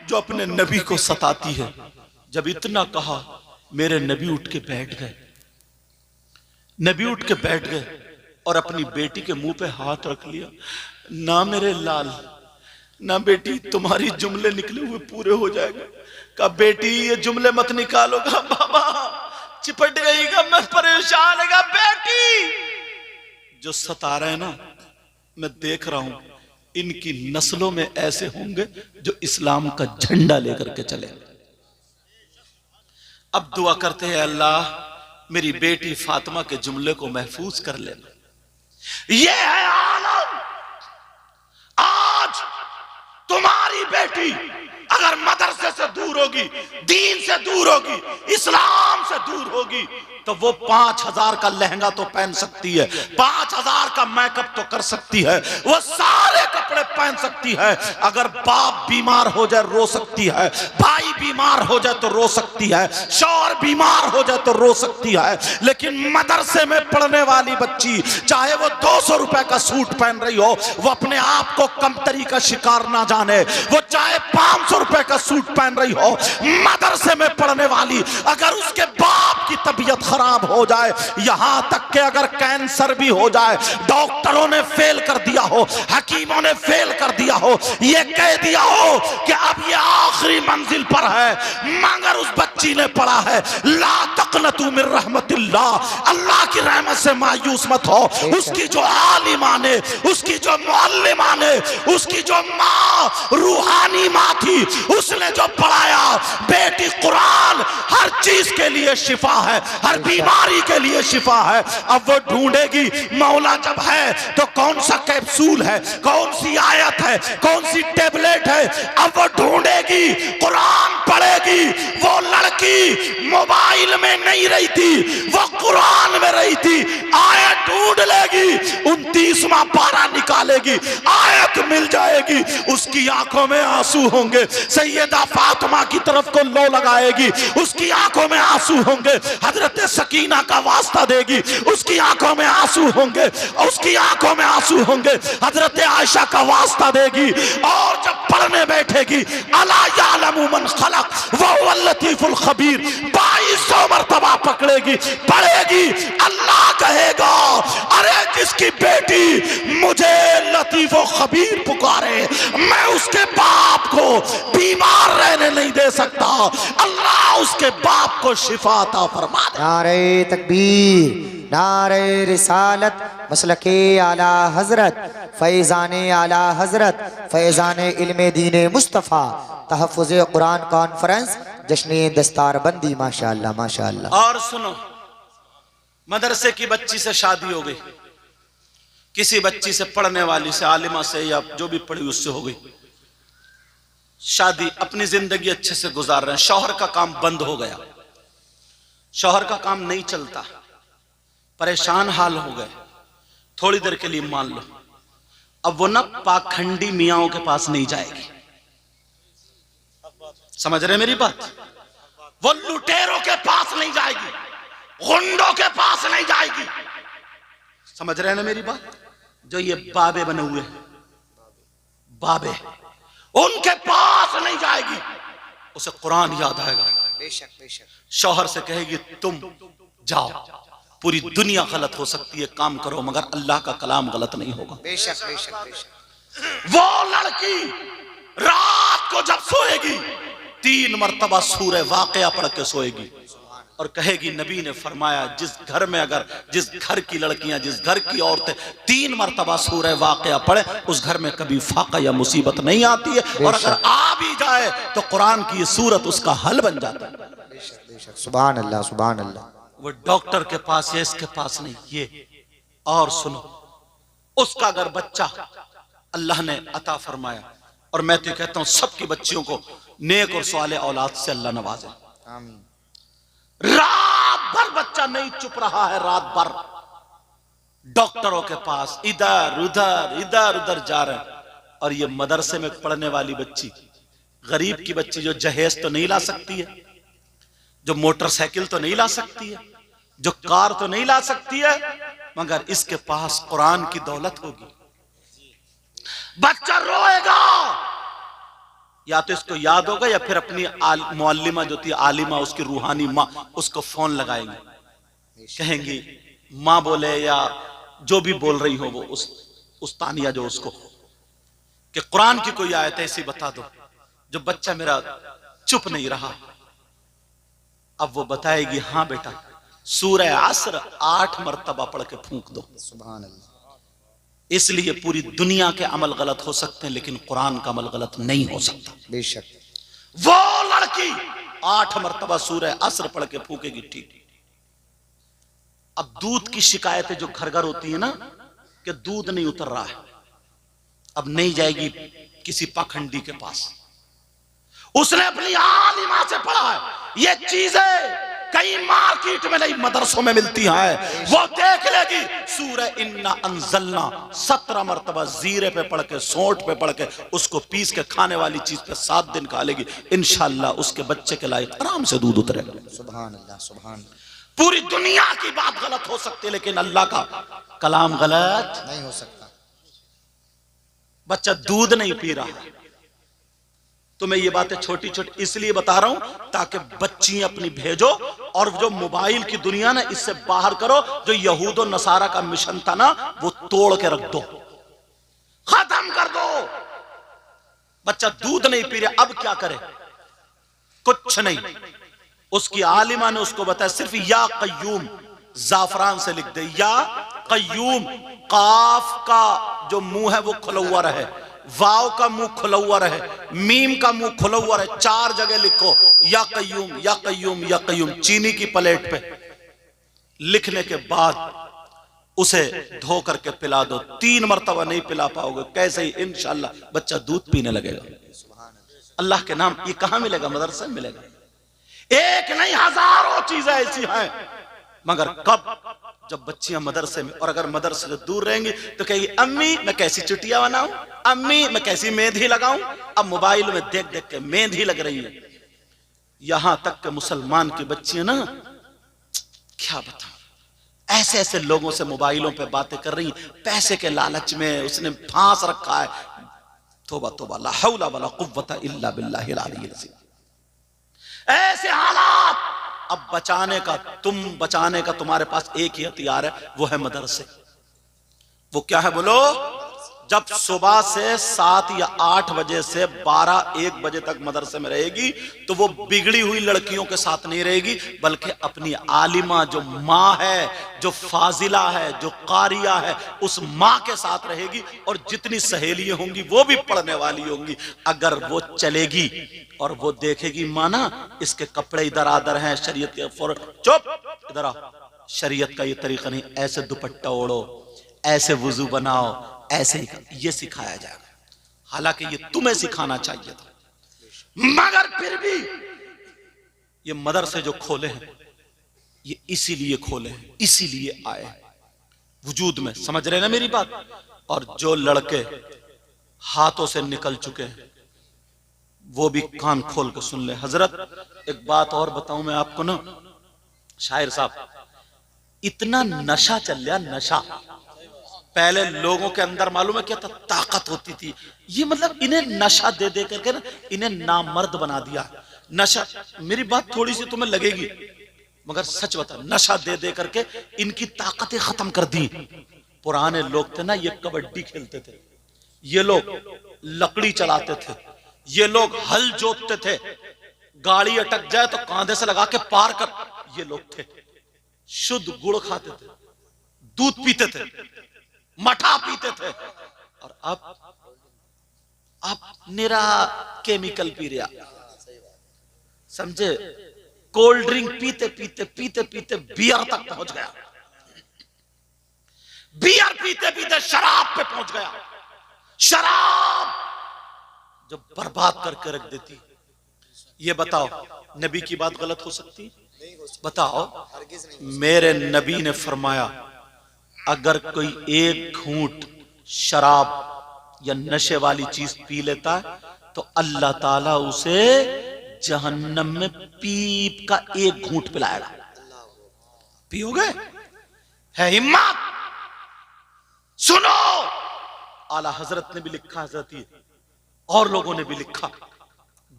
जो अपने नबी को सताती है? जब इतना कहा मेरे नबी उठ के बैठ गए, नबी उठ के बैठ गए और अपनी बेटी के मुंह पे हाथ रख लिया। ना मेरे लाल, ना बेटी, तुम्हारी जुमले निकले हुए पूरे हो जाएंगे। कहा बेटी ये जुमले मत निकालोगा। बाबा चिपट गईगा, मैं परेशान है। बेटी जो सता रहे हैं ना, मैं देख रहा हूं इनकी नस्लों में ऐसे होंगे जो इस्लाम का झंडा लेकर के चले। अब दुआ करते हैं अल्लाह मेरी बेटी फातिमा के जुमले को महफूज कर लेना। यह है आलम। आज तुम्हारी बेटी अगर मदरसे से दूर होगी, दीन से दूर होगी, इस्लाम से दूर होगी, तो वो 5000 का लहंगा तो पहन सकती है, 5000 का मेकअप तो कर सकती है, वो सारे कपड़े पहन सकती है। अगर बाप बीमार हो जाए रो सकती है, भाई बीमार हो जाए तो रो सकती है, शौहर बीमार हो जाए तो रो सकती है। लेकिन मदरसे में पढ़ने वाली बच्ची, चाहे वो 200 रुपए का सूट पहन रही हो, वो अपने आप को कमतरी का शिकार ना जाने। वो चाहे 500 रुपए का सूट पहन रही हो, मदरसे में पढ़ने वाली अगर उसके बाप की तबीयत तबीयत खराब हो जाए, यहां तक कि अगर कैंसर भी हो जाए, डॉक्टरों ने फेल कर दिया हो, हकीमों ने फेल कर दिया हो, ये कह दिया हो कि अब ये आखिरी मंजिल पर है, मगर उस बच्ची ने पढ़ा है ला तक़नतू मिन रहमतिल्लाह, अल्लाह की रहमत से मायूस मत हो। उसकी जो आलिमा ने, उसकी जो मुअल्लिमा ने, उसकी जो माँ रूहानी माँ थी, उसने जो पढ़ाया, बेटी कुरान हर चीज के लिए शिफा है, हर बीमारी के लिए शिफा है। अब वो ढूंढेगी मौला जब है तो कौन सा कैप्सूल है, कौन सी आयत है, कौन सी टेबलेट है, अब वो ढूंढेगी, कुरान पढ़ेगी। वो लड़की मोबाइल में नहीं रही थी, वो कुरान में रही थी, आयत ढूंढ लेगी, 29वां पारा निकालेगी, आयत मिल जाएगी, उसकी आंखों में आंसू होंगे, सैयदा फातिमा की तरफ को लो लगाएगी, उसकी आंखों में आंसू होंगे, हजरत सकीना का वास्ता देगी, उसकी आंखों में आंसू होंगे, उसकी आंखों में आंसू होंगे, हजरत आयशा का वास्ता देगी। और जब पढ़ने बैठेगी, अला यालमु मन खलक वहुवल लतीफुल खबीर, 2200 मरतबा पकड़ेगी, पढ़ेगी, अल्लाह कहेगा अरे जिसकी बेटी मुझे लतीफ व खबीर पुकारे, मैं उसके बाप को बीमार रहने नहीं दे सकता, अल्लाह उसके बाप को शिफा अता फरमा दे। नारे तकबीर, नारे रिसालत, मसलके आला हजरत, फैज़ाने आला हजरत, फैज़ाने इल्मे दीने मुस्तफ़ा, तहफ़्फ़ुज़े कुरान कॉन्फ्रेंस, जश्न दस्तारबंदी। माशाअल्लाह माशाअल्लाह। और सुनो, मदरसे की बच्ची से शादी हो गई, किसी बच्ची से, पढ़ने वाली से, आलिमा से, या जो भी पढ़ी उससे हो गई शादी, अपनी जिंदगी अच्छे से गुजार रहे हैं, शौहर का काम बंद हो गया, शौहर का काम नहीं चलता, परेशान हाल हो गए। थोड़ी देर के लिए मान लो, अब वो ना पाखंडी मियाओं के पास नहीं जाएगी, समझ रहे मेरी बात? वो लुटेरों के पास नहीं जाएगी, गुंडों के पास नहीं जाएगी, समझ रहे ना मेरी बात? जो ये बाबे बने हुए हैं, बाबे, उनके पास नहीं जाएगी, उसे कुरान याद आएगा। बेशक बेशक। शौहर से कहेगी तुम जाओ, पूरी दुनिया गलत हो सकती है, काम करो, मगर अल्लाह का कलाम गलत नहीं होगा। बेशक बेशक बेशक। वो लड़की रात को जब सोएगी, 3 मरतबा सूरह वाक़िया पढ़ के सोएगी और कहेगी नबी ने फरमाया जिस घर में, अगर जिस घर की लड़कियां, जिस घर की औरतें 3 मरतबा सूरह वाक़िया पढ़े, उस घर में कभी फाका या मुसीबत नहीं आती है, और अगर आ भी जाए तो कुरान की ये सूरत उसका हल बन जाता है। बेशक बेशक। सुभान अल्लाह सुभान अल्लाह। वो डॉक्टर के पास या इसके पास नहीं, ये। और सुनो, उसका अगर बच्चा अल्लाह ने अता फरमाया, और मैं तो कहता हूं सबकी बच्चियों को नेक और साले औलाद से अल्लाह नवाजे, आमीन। रात भर बच्चा नहीं चुप रहा है, रात भर डॉक्टरों के पास इधर उधर जा रहे हैं, और ये मदरसे में पढ़ने वाली बच्ची, गरीब की बच्ची, जो जहेज तो नहीं ला सकती है, जो मोटरसाइकिल तो नहीं ला सकती है, जो कार तो नहीं ला सकती है, मगर इसके पास कुरान की दौलत होगी। बच्चा रोएगा, या तो इसको याद होगा, या फिर अपनी मुअल्लिमा जो थी, आलिमा, उसकी रूहानी माँ, उसको फोन लगाएंगे, कहेंगी माँ बोले या जो भी बोल रही हो वो, उस तानिया जो उसको, कि कुरान की कोई आयत ऐसी बता दो। जो बच्चा मेरा चुप नहीं रहा, अब वो बताएगी हाँ बेटा, सूरह असर 8 मरतबा पढ़ के फूंक दो। सुभान अल्लाह। इसलिए पूरी दुनिया के अमल गलत हो सकते हैं, लेकिन कुरान का अमल गलत नहीं हो सकता। बेशक। वो लड़की 8 मरतबा सूरह असर पढ़ के फूकेगी, ठीक। अब दूध की शिकायतें जो घर घर होती है ना, कि दूध नहीं उतर रहा है, अब नहीं जाएगी किसी पाखंडी के पास, उसने अपनी आलिमा से पढ़ा है। ये चीजें कई मार्केट में नहीं, मदरसों में मिलती हैं, वो देख लेगी। सूरह इन्ना अंजलना 17 मरतबा जीरे पे पढ़ के, सोंठ पे पढ़ के, उसको पीस के खाने वाली चीज पे 7 दिन खा लेगी, इंशाअल्लाह उसके बच्चे के लायक आराम से दूध उतरेगा। सुभान अल्लाह सुभान। पूरी दुनिया की बात गलत हो सकती है, लेकिन अल्लाह का कलाम गलत नहीं हो सकता। बच्चा दूध नहीं पी रहा, तो मैं ये बातें छोटी छोटी इसलिए बता रहा हूं ताकि बच्ची अपनी भेजो और जो मोबाइल की दुनिया ना इससे बाहर करो। जो यहूद और नसारा का मिशन था ना वो तोड़ के रख दो, खत्म कर दो। बच्चा दूध नहीं पी रहा, अब क्या करे? कुछ नहीं। उसकी आलिमा ने उसको बताया सिर्फ या कय्यूम जाफरान से लिख दे, या कय्यूम। काफ का जो मुंह है वो खुला हुआ रहे, वाव का मुंह खुला हुआ रहे, मीम का मुंह खुला हुआ रहे। 4 जगह लिखो या कय्यूम या कय्यूम या कय्यूम, चीनी की प्लेट पे। लिखने के बाद उसे धो करके पिला दो। 3 मरतबा नहीं पिला पाओगे कैसे ही इंशाअल्लाह बच्चा दूध पीने लगेगा। अल्लाह के नाम ये कहां मिलेगा? मदरसे में मिलेगा। एक नहीं हजारों चीजें ऐसी हैं, मगर कब? जब बच्चियां मदरसे में, और अगर मदरसे से दूर रहेंगी तो कहेगी अम्मी मैं कैसी चुटिया बनाऊं, अम्मी मैं कैसी मेहंदी लगाऊं। अब मोबाइल में देख देख के मेहंदी लग रही है। यहां तक के मुसलमान की बच्चियां ना, क्या बताऊं, ऐसे ऐसे लोगों से मोबाइलों पे बातें कर रही, पैसे के लालच में उसने फांस रखा है। तौबा तौबा, ला हौला वला कुव्वता इल्ला बिल्लाहिल अलिय्यिल अज़ीम। ऐसे हालात। अब बचाने का तुम्हारे पास एक ही हथियार है, वो है मदरसे। वो क्या है बोलो? जब सुबह से 7 या 8 बजे से 12-1 बजे तक मदरसे में रहेगी तो वो बिगड़ी हुई लड़कियों के साथ नहीं रहेगी, बल्कि अपनी आलिमा जो माँ है, जो फाजिला है, जो कारिया है, उस माँ के साथ रहेगी। और जितनी सहेलियां होंगी वो भी पढ़ने वाली होंगी। अगर वो चलेगी और वो देखेगी माना इसके कपड़े इधर आदर हैं, शरीयत के चुप इधर आओ, शरीयत का ये तरीका नहीं, ऐसे दुपट्टा ओढ़ो, ऐसे वुजू बनाओ, ऐसे ही ये सिखाया जाएगा। हालांकि ये तुम्हें सिखाना चाहिए था, मगर फिर भी ये मदरसे जो खोले हैं ये इसीलिए खोले हैं, इसीलिए आए हैं वजूद में। समझ रहे ना मेरी बात? और जो लड़के हाथों से निकल चुके हैं वो भी कान खोल के सुन ले। हजरत एक बात और बताऊं मैं आपको ना, शायर साहब, इतना नशा चल गया, नशा। पहले लोगों के अंदर मालूम है क्या था? ताकत होती थी। ये मतलब इन्हें नशा दे दे करके ना इन्हें नामर्द बना दिया। नशा, मेरी बात थोड़ी सी तुम्हें लगेगी मगर सच बता, नशा दे दे करके इनकी ताकतें खत्म कर दी। पुराने लोग थे ना, ये कबड्डी खेलते थे, ये लोग लकड़ी चलाते थे, ये लोग हल जोतते थे, गाड़ी अटक जाए तो कांधे से लगा के पार कर, ये लोग थे। शुद्ध गुड़ खाते थे, दूध पीते थे, मठा पीते थे। और अब निरा केमिकल पी रहा, समझे? कोल्ड ड्रिंक पीते पीते पीते पीते बियर तक पहुंच गया, बियर पीते पीते शराब पे पहुंच गया। शराब जो बर्बाद करके रख देती। ये बताओ नबी की बात गलत हो सकती? बताओ। मेरे नबी ने फरमाया अगर कोई एक घूंट शराब या नशे वाली चीज पी लेता है तो अल्लाह ताला उसे जहन्नम में पीप का एक घूंट पिलाएगा। पियोगे? है हिम्मत? सुनो, आला हजरत ने भी लिखा, हजरत और लोगों ने भी लिखा,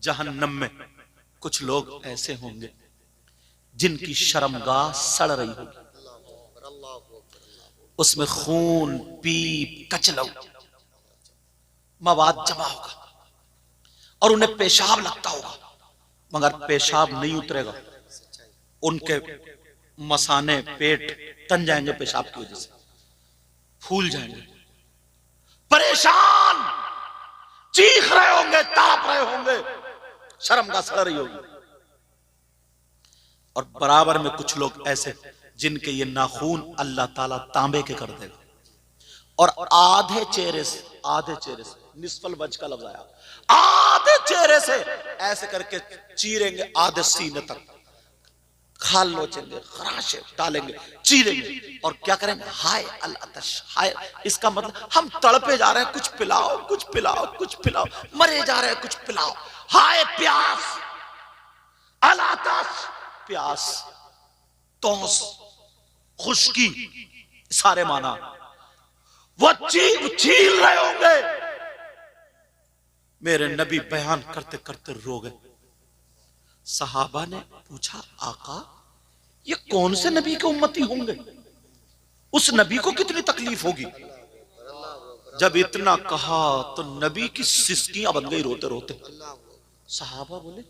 जहन्नम में कुछ लोग ऐसे होंगे जिनकी शर्मगाह सड़ रही होगी, उसमें खून, पीप, कचलौ, मवाद जमा होगा और उन्हें पेशाब लगता होगा, मगर पेशाब नहीं उतरेगा। उनके मसाने, पेट तन जाएंगे पेशाब की वजह से, फूल जाएंगे, परेशान, चीख रहे होंगे, ताप रहे होंगे, शर्मगाह सड़ रही होगी। और बराबर में कुछ लोग ऐसे जिनके ये नाखून अल्लाह ताला तांबे के कर देगा, और आधे चेहरे से निस्फल वज का लफ्ज आया, आधे चेहरे से ऐसे करके चीरेंगे, आधे सीने तक खाल लोचेंगे, खराशे डालेंगे, चीरेंगे, और क्या करेंगे? हाय अल अतश, हाय। इसका मतलब हम तड़पे जा रहे हैं, कुछ पिलाओ, कुछ पिलाओ, कुछ पिलाओ, मरे जा रहे हैं, कुछ पिलाओ। हाय प्यास, अल अतश, प्यास, तौस, खुश्की, सारे माना। वो चील रहे होंगे, मेरे नबी बयान करते करते रो गए। सहाबा ने पूछा, आका ये कौन से नबी के उम्मती होंगे? उस नबी को कितनी तकलीफ होगी? जब इतना कहा तो नबी की सिसकियां बन गई रोते रोते। सहाबा बोले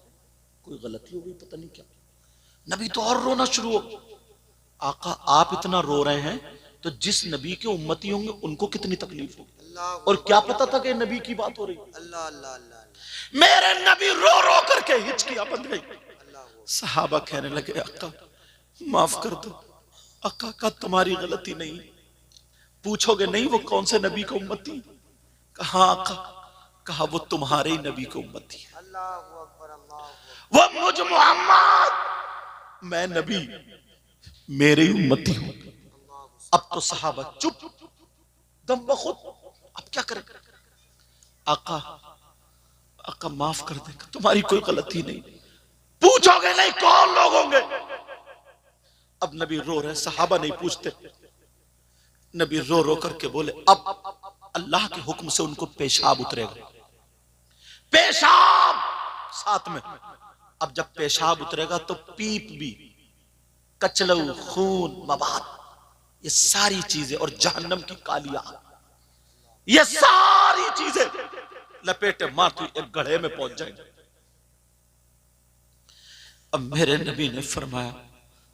कोई गलती हो गई, पता नहीं क्या। नबी तो और रोना शुरू हो। आका आप इतना रो रहे हैं तो जिस नबी के उम्मती होंगे उनको कितनी तकलीफ होगी? और क्या पता था कि नबी की बात हो रही। अल्लाह अल्लाह अल्लाह। मेरे नबी रो रो करके हिचकियां बन गई। सहाबा कहने लगे, अक्का माफ कर दो। अक्का का तुम्हारी गलती नहीं। पूछोगे नहीं वो कौन से नबी को उम्मती? कहा अक्का। कहा वो तुम्हारे ही नबी को उम्मती है। वो मुझ मोहम्मद, मैं नबी, मेरे ही उम्मती हूं। अब तो सहाबा चुप, दम बखुद। अब क्या करें? आका आका माफ कर दे, तुम्हारी कोई गलती नहीं। पूछोगे नहीं कौन लोग होंगे? अब नबी रो रहे, सहाबा नहीं पूछते। नबी रो रो करके बोले, अब अल्लाह के हुक्म से उनको पेशाब उतरेगा। पेशाब साथ में। अब जब पेशाब उतरेगा तो पीप भी, कचलऊ, खून, मवाद, ये सारी चीजें और जहन्नम की काली आग, ये सारी चीजें लपेटे मारती एक गड्ढे में पहुंच जाएंगे। अब मेरे नबी ने फरमाया,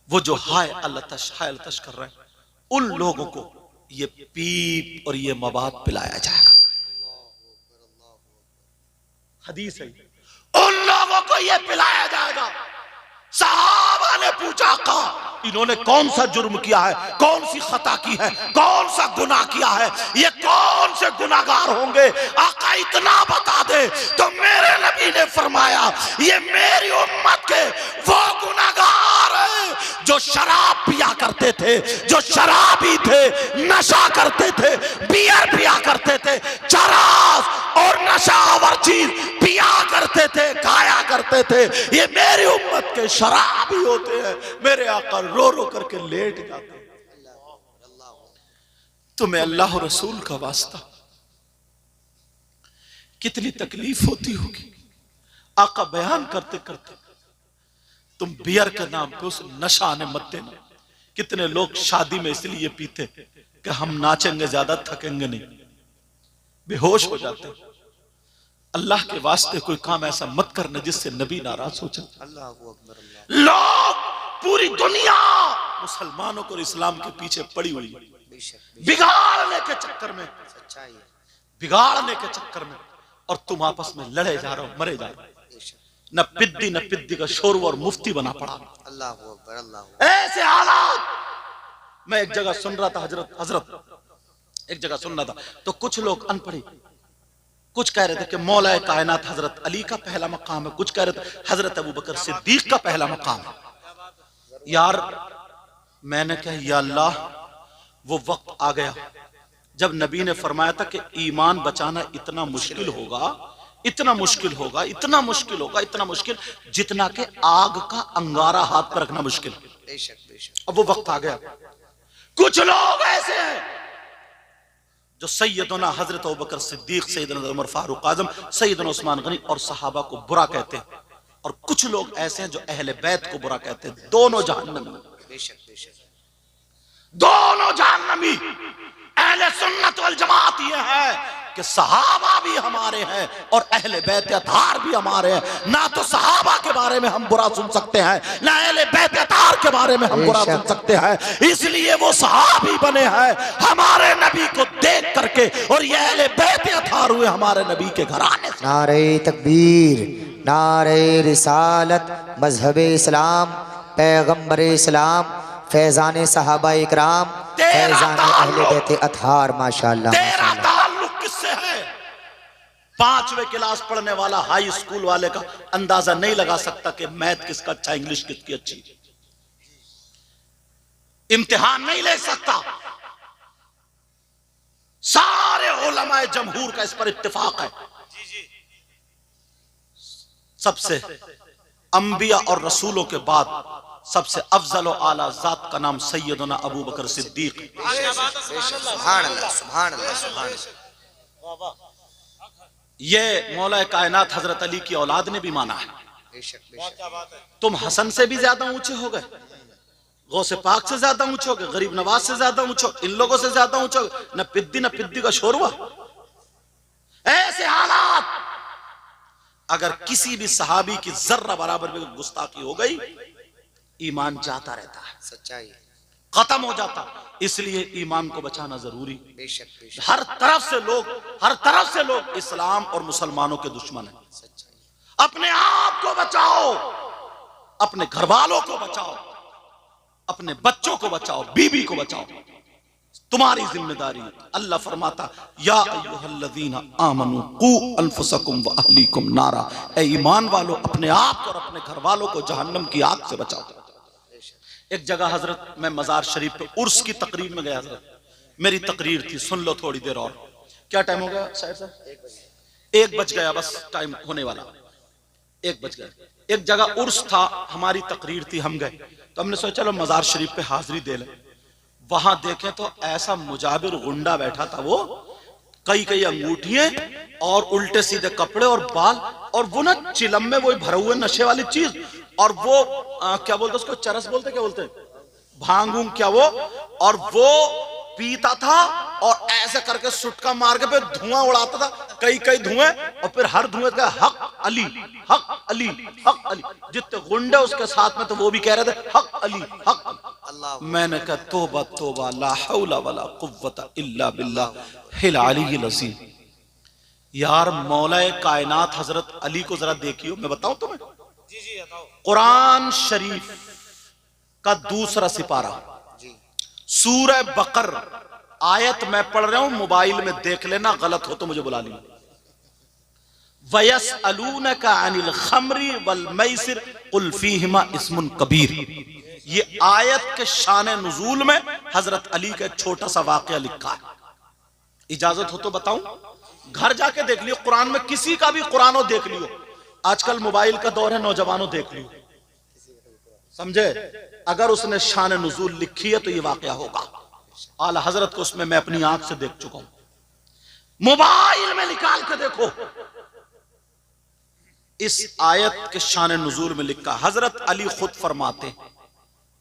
वो जो हाय अलतश कर रहे हैं उन लोगों को ये पीप और ये मवाद पिलाया जाएगा। हदीस है, उन लोगों को ये पिलाया जाएगा। सहाबा ने पूछा, कहा इन्होंने कौन सा जुर्म किया है, कौन सी खता की है, कौन सा गुनाह किया है, ये कौन से गुनाहगार होंगे? आका इतना बता दे। तो मेरे नबी ने फरमाया, ये मेरी उम्मत के वो गुनाहगार हैं जो शराब पिया करते थे, जो शराबी थे, नशा करते थे, बियर पिया करते थे, चरस और नशावर चीज पिया करते थे, खाया करते थे। ये मेरी उम्मत के शराबी होते हैं। मेरे आका रो रो करके लेट जाते हैं। तुम्हें अल्लाह और रसूल का वास्ता कितनी तकलीफ होती होगी। आका बयान करते करते, तुम बियर के नाम पे उस नशा ने मत देना। कितने लोग शादी में इसलिए पीते कि हम नाचेंगे ज्यादा, थकेंगे नहीं, बेहोश हो जाते। अल्लाह के वास्ते कोई काम ऐसा मत करना जिससे नबी नाराज हो जाए। अल्लाह अकबर। लोग पूरी दुनिया मुसलमानों को इस्लाम के पीछे पड़ी हुई है, बिगाड़ने के चक्कर में, सच्चाई है, बिगाड़ने के चक्कर में, और तुम आपस में लड़े जा रहे हो, मरे जा रहे हो। न पिद्दी का शोर और मुफ्ती बना पड़ा। अल्लाह अकबर अल्लाह। ऐसे हालात मैं एक जगह सुन रहा था, हजरत एक जगह सुन रहा था, तो कुछ लोग अनपढ़ी कुछ कह रहे थे कि मौलाए कायनात हजरत अली का पहला मकाम है, कुछ कह रहे थे हजरत अबू बकर सिद्दीक का पहला मकाम है। यार मैंने कहा, या अल्लाह, वो वक्त आ गया जब नबी ने फरमाया था कि ईमान बचाना इतना मुश्किल होगा, इतना मुश्किल होगा, इतना मुश्किल होगा, इतना मुश्किल जितना कि आग का अंगारा हाथ पर रखना मुश्किल। बेशक बेशक। अब वो वक्त आ गया। कुछ लोग ऐसे हैं जो सैयदना हजरत अबू बकर सिद्दीक, सैयदना उमर फारूक आजम, सैयदना उस्मान गनी और सहाबा को बुरा कहते हैं, और कुछ लोग ऐसे हैं जो अहले बैत को बुरा कहते हैं। दोनों जहन्नमी। बेशक बेशक। दोनों जहन्नमी। अहले सुन्नत वल जमात ये है कि सहाबा भी हमारे हैं और अहले बैत अतार भी हमारे हैं। ना तो सहाबा के बारे में हम बुरा सुन सकते हैं, ना अहले बैत अतार के बारे में हम बुरा सुन सकते हैं। इसलिए वो सहाबी बने हैं हमारे नबी को देख करके, और ये अहले बैत अतार हुए हमारे नबी के घराने से। नारे तकबीर, नारे रिसालत, मजहब इस्लाम, पैगंबर इस्लाम, फैजान सहाबा इकराम, फैजान अहले बैत अतहार। माशाअल्लाह। तेरा ताल्लुक किससे है? 5वीं क्लास पढ़ने वाला हाई स्कूल वाले का अंदाजा नहीं लगा सकता कि मैथ किसका अच्छा, इंग्लिश किसकी अच्छी। इम्तिहान नहीं ले सकता। सारे उलमाए जमहूर का इस पर इत्तेफाक है। सबसे अंबिया और रसूलों के बाद सबसे अफजल और आला जात का नाम सैयदना अबू बकर सिद्दीक। सुभान अल्लाह सुभान अल्लाह सुभान अल्लाह। ये मौला कायनात हजरत अली की औलाद ने भी माना है। बेशक बेशक। तुम हसन से भी ज्यादा ऊंचे हो गए, गौसे पाक से ज्यादा ऊंचे हो गए, गरीब नवाज से ज्यादा ऊंचे, इन लोगों से ज्यादा ऊंचे, न पिद्दी का शोरवा। ऐसे हालात अगर किसी भी सहाबी की जर्रा बराबर में गुस्ताखी हो गई, ईमान जाता रहता है, सच्चाई खत्म हो जाता। इसलिए ईमान को बचाना जरूरी। बेशक बेशक। हर तरफ से लोग इस्लाम और मुसलमानों के दुश्मन हैं। सच्चाई। अपने आप को बचाओ, अपने घर वालों को बचाओ, अपने बच्चों को बचाओ, बीबी को बचाओ, तुम्हारी जिम्मेदारी है। अल्लाह फरमाता या अय्युहल्लज़ीना आमनू कू अनफुसकुम व अहलीकुम नारा, ए ईमान वालों अपने आप को और अपने घर वालों को जहन्नम की आग से बचाओ। एक जगह हजरत मैं मजार शरीफ पे उर्स की तकरीर में गया, हजरत मेरी तकरीर थी, सुन लो थोड़ी देर और। क्या टाइम हो गया शायद साहब? 1 बज गया, बस टाइम होने वाला, 1 बज गया। एक जगह उर्स था, हमारी तकरीर थी, हम गए तो हमने सोचा चलो मजार शरीफ पे हाजिरी दे ले। वहां देखे तो ऐसा मुजाबिर गुंडा बैठा था, वो कई अंगूठियां और उल्टे सीधे कपड़े और बाल, और वो ना चिलम में वो भरे हुए नशे वाली चीज, और वो क्या बोलते उसको, चरस बोलते, क्या बोलते, भांगूंग क्या वो, और वो पीता था और ऐसे करके सुटका मार के फिर धुआं उड़ाता था, कई धुएं, और फिर हर धुएं का हक अली हक अली हक अली। जितने गुंडे उसके साथ में तो वो भी कह रहे थे हक अली हक अली। मैंने कहा तोबा तोबा, ला हौला वला कुव्वता इल्ला बिल्लाह हिल अलील अज़ीम। यार मौला कायनात हजरत अली को जरा देखियो, मैं बताऊं तुम्हें। कुरान शरीफ का दूसरा सिपारा, सूरह बकर, आयत मैं पढ़ रहा हूं, मोबाइल में देख लेना, गलत हो तो मुझे बुला लेना। वयसअलूनका अनिल खम्री वल मैसिर कुल फीहिमा इस्मुन कबीर। ये आयत के शान नुजूल में हजरत अली का एक छोटा सा वाकया लिखा है। इजाजत हो तो बताऊं, घर जाके देख लियो, कुरान में किसी का भी कुरानो देख लियो। आजकल मोबाइल का दौर है, नौजवानों देख लियो, समझे। अगर उसने शान नुजूल लिखी है तो ये वाकया होगा। आला हजरत को उसमें मैं अपनी आंख से देख चुका हूं, मोबाइल में निकाल के देखो। इस आयत के शान नुजूल में लिखा, हजरत अली खुद फरमाते,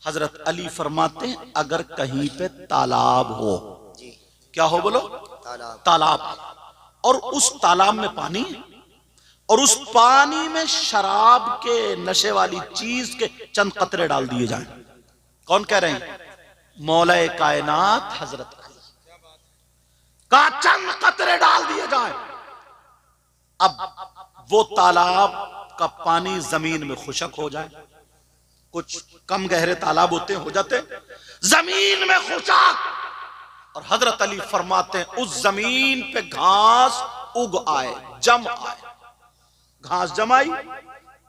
हजरत अली फरमाते हैं अगर कहीं पे तालाब हो, क्या हो बोलो, तालाब, और उस तालाब में पानी, और उस पानी में शराब के नशे वाली चीज के चंद कतरे डाल दिए जाएं, कौन कह रहे हैं? मौला कायनात हजरत अली का चंद कतरे डाल दिए जाएं। अब वो तालाब का पानी जमीन में खुशक हो जाए, कुछ कम गहरे तालाब होते हो जाते जमीन में खुशक, और हजरत अली फरमाते हैं उस जमीन पे घास उग आए, जम आए, घास जमाई।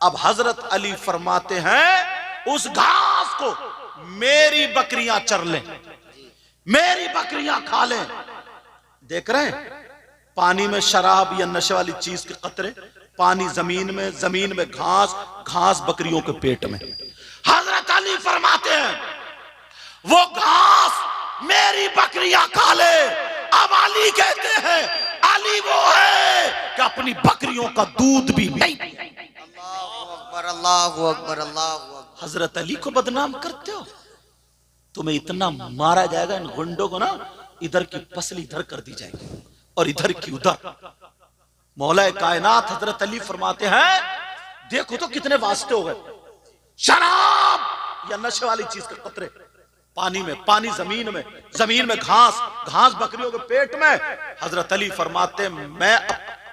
अब हजरत अली फरमाते हैं उस घास को मेरी बकरियां चर लें, मेरी बकरियां खा लें। देख रहे हैं, पानी में शराब या नशे वाली चीज के कतरे, पानी जमीन में घास, घास बकरियों के पेट में। हजरत अली फरमाते हैं वो घास मेरी बकरियां खा ले। अब अली कहते हैं अली वो है कि अपनी बकरियों का दूध भी नहीं। अल्लाहु अकबर अल्लाहु अकबर। हजरत अली को बदनाम करते हो, तुम्हें इतना मारा जाएगा इन गुंडों को ना, इधर की पसली इधर कर दी जाएगी और इधर की उधर। मौला कायनात हजरत अली फरमाते हैं देखो तो कितने वास्ते हो गए, शराब या नशे वाली चीज के कतरे पानी में, पानी जमीन में घास, घास बकरियों के पेट में। हजरत अली फरमाते मैं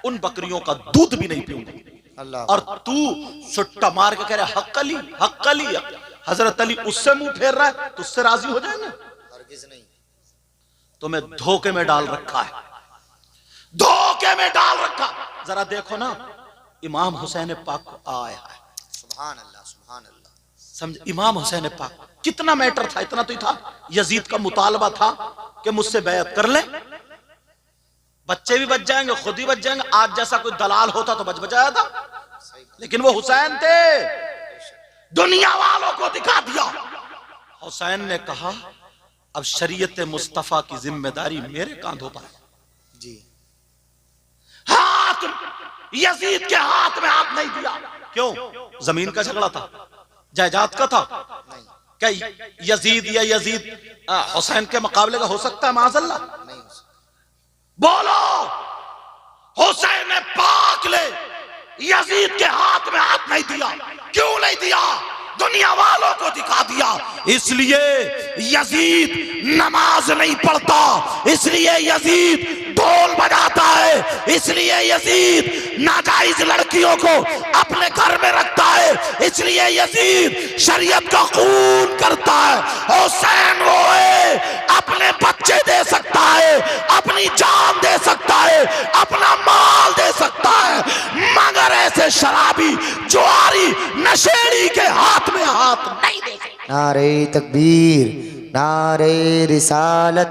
उन बकरियों का दूध भी नहीं पीऊंगा। अल्लाह। और तू सुट्टा मार के कह रहा हक अली हक अली। हजरत अली उससे मुंह फेर रहा है तो उससे राजी हो जाएंगे? हरगिज़ नहीं। तुम्हें धोखे में डाल रखा है, धोखे में डाल रखा। जरा देखो ना, इमाम हुसैन पाक को आया है, सुभान अल्लाह सुभान अल्लाह। समझ, इमाम हुसैन पाक कितना मैटर था, इतना तो ही था, यजीद का मुतालबा था कि मुझसे बैत कर ले, बच्चे भी बच जाएंगे, खुद ही बच जाएंगे। आज जैसा कोई दलाल होता तो बच बचाया था, लेकिन वो हुसैन थे, दुनिया वालों को दिखा दिया। हुसैन ने कहा अब शरीयत मुस्तफा की जिम्मेदारी मेरे कांधों पर है। जी। हाँ, यजीद के हाथ में हाथ नहीं दिया। क्यों? जमीन का झगड़ा था, जायदाद का था। क्या यजीद या यजीद हुसैन के मुकाबले का हो सकता है? माज़अल्लाह नहीं हो सकता। बोलो, हुसैन पाक ले यजीद के हाथ में हाथ नहीं दिया। क्यों नहीं दिया? दुनिया वालों को दिखा दिया। इसलिए यजीद नमाज नहीं पढ़ता, इसलिए यजीद ढोल बजाता है, इसलिए यजीद नाजायज लड़कियों को अपने घर में रखता है, इसलिए यजीद शरीयत का खून करता है। हुसैन वो है, अपने बच्चे दे सकता है, अपनी जान दे सकता है, अपना माल दे सकता है, मगर ऐसे शराबी जुआरी नशेड़ी के हाथ में हाथ नहीं दे सकता। नारे तकबीर, नारे रिसालत,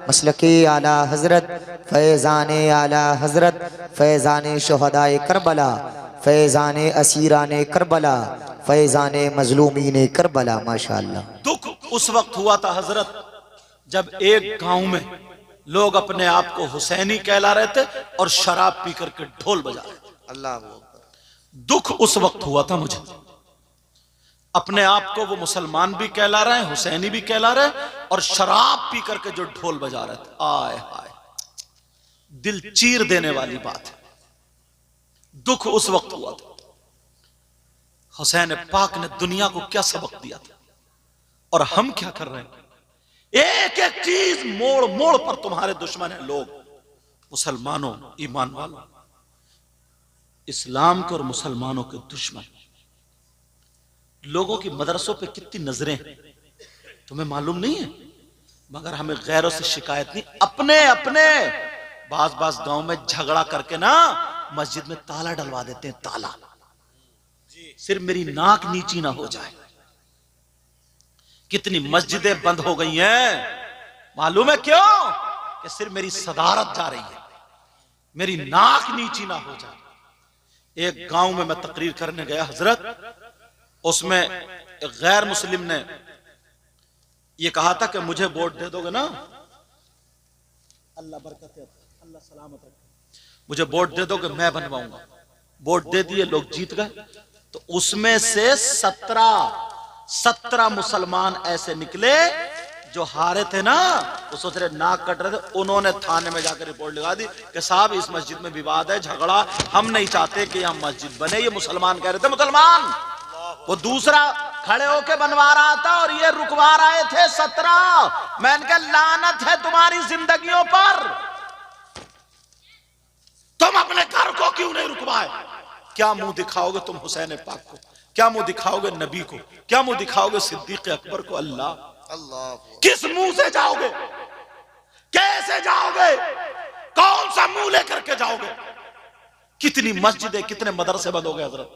मसलके आला हजरत, फैज़ाने आला हजरत, फैज़ाने शुहदाए करबला, फैज़ाने असीराने करबला, फैज़ाने मजलूमीने करबला। माशाअल्लाह। दुख उस वक्त हुआ था हजरत जब एक गांव में लोग अपने आप को हुसैनी कहला रहे थे और शराब पी करके ढोल बजा रहे थे। अल्लाह, दुख उस वक्त हुआ था मुझे। अपने आप को वो मुसलमान भी कहला रहे हैं, हुसैनी भी कहला रहे हैं, और शराब पी करके जो ढोल बजा रहे थे। आय हाय, दिल चीर देने वाली बात है। दुख उस वक्त हुआ था। हुसैन पाक ने दुनिया को क्या सबक दिया था, और हम क्या कर रहे हैं? एक एक चीज मोड़ मोड़ पर तुम्हारे दुश्मन हैं लोग। मुसलमानों, ईमान वालों, इस्लाम के और मुसलमानों के दुश्मन। लोगों की मदरसों पे कितनी नजरें हैं तुम्हें मालूम नहीं है, मगर हमें गैरों से शिकायत नहीं। अपने अपने बाज गांव में झगड़ा करके ना मस्जिद में ताला डलवा देते हैं। ताला सिर्फ मेरी नाक नीची ना हो जाए। कितनी मस्जिदें बंद हो गई हैं मालूम है क्यों? कि सिर्फ मेरी सदारत जा रही है, मेरी नाक नीची ना हो जाए। एक गांव में मैं तकरीर करने गया हजरत, उसमें एक गैर मुस्लिम ने यह कहा था कि मुझे वोट दे दोगे ना, अल्लाह बरकत है, अल्लाह सलामत रखे, मुझे वोट दे दोगे मैं बनवाऊंगा। वोट दे दिए, लोग जीत गए। तो उसमें से 17 मुसलमान ऐसे निकले जो हारे थे ना, वो सोच रहे नाक कट रहे थे। उन्होंने थाने में जाकर रिपोर्ट लगा दी कि साहब इस मस्जिद में विवाद है, झगड़ा, हम नहीं चाहते कि यहां मस्जिद बने। ये मुसलमान कह रहे थे, मुसलमान, वो दूसरा खड़े होके बनवा रहा था और ये रुकवा रहे थे 17। मैंने कहा लानत है तुम्हारी जिंदगियों पर, तुम अपने घर को क्यों नहीं रुकवाए? क्या मुंह दिखाओगे तुम हुसैन पाक को? क्या मुंह दिखाओगे नबी को? क्या मुंह दिखाओगे सिद्दीक अकबर को? अल्लाह अल्लाह, किस मुंह से जाओगे? कैसे जाओगे? कौन सा मुंह लेकर के जाओगे? कितनी मस्जिदें, कितने मदरसे बंद हो गए हजरत,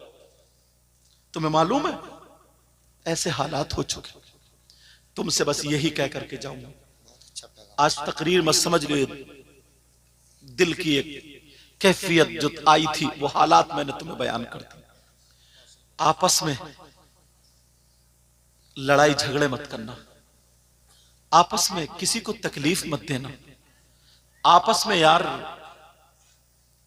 तुम्हें मालूम है? ऐसे हालात हो चुके। तुमसे बस यही कह करके जाऊंगा। आज तकरीर में समझ गए दिल की एक कैफियत जो आई थी, वो हालात मैंने तुम्हें बयान कर दी। आपस में लड़ाई झगड़े मत करना, आपस में किसी को तकलीफ मत देना। आपस में यार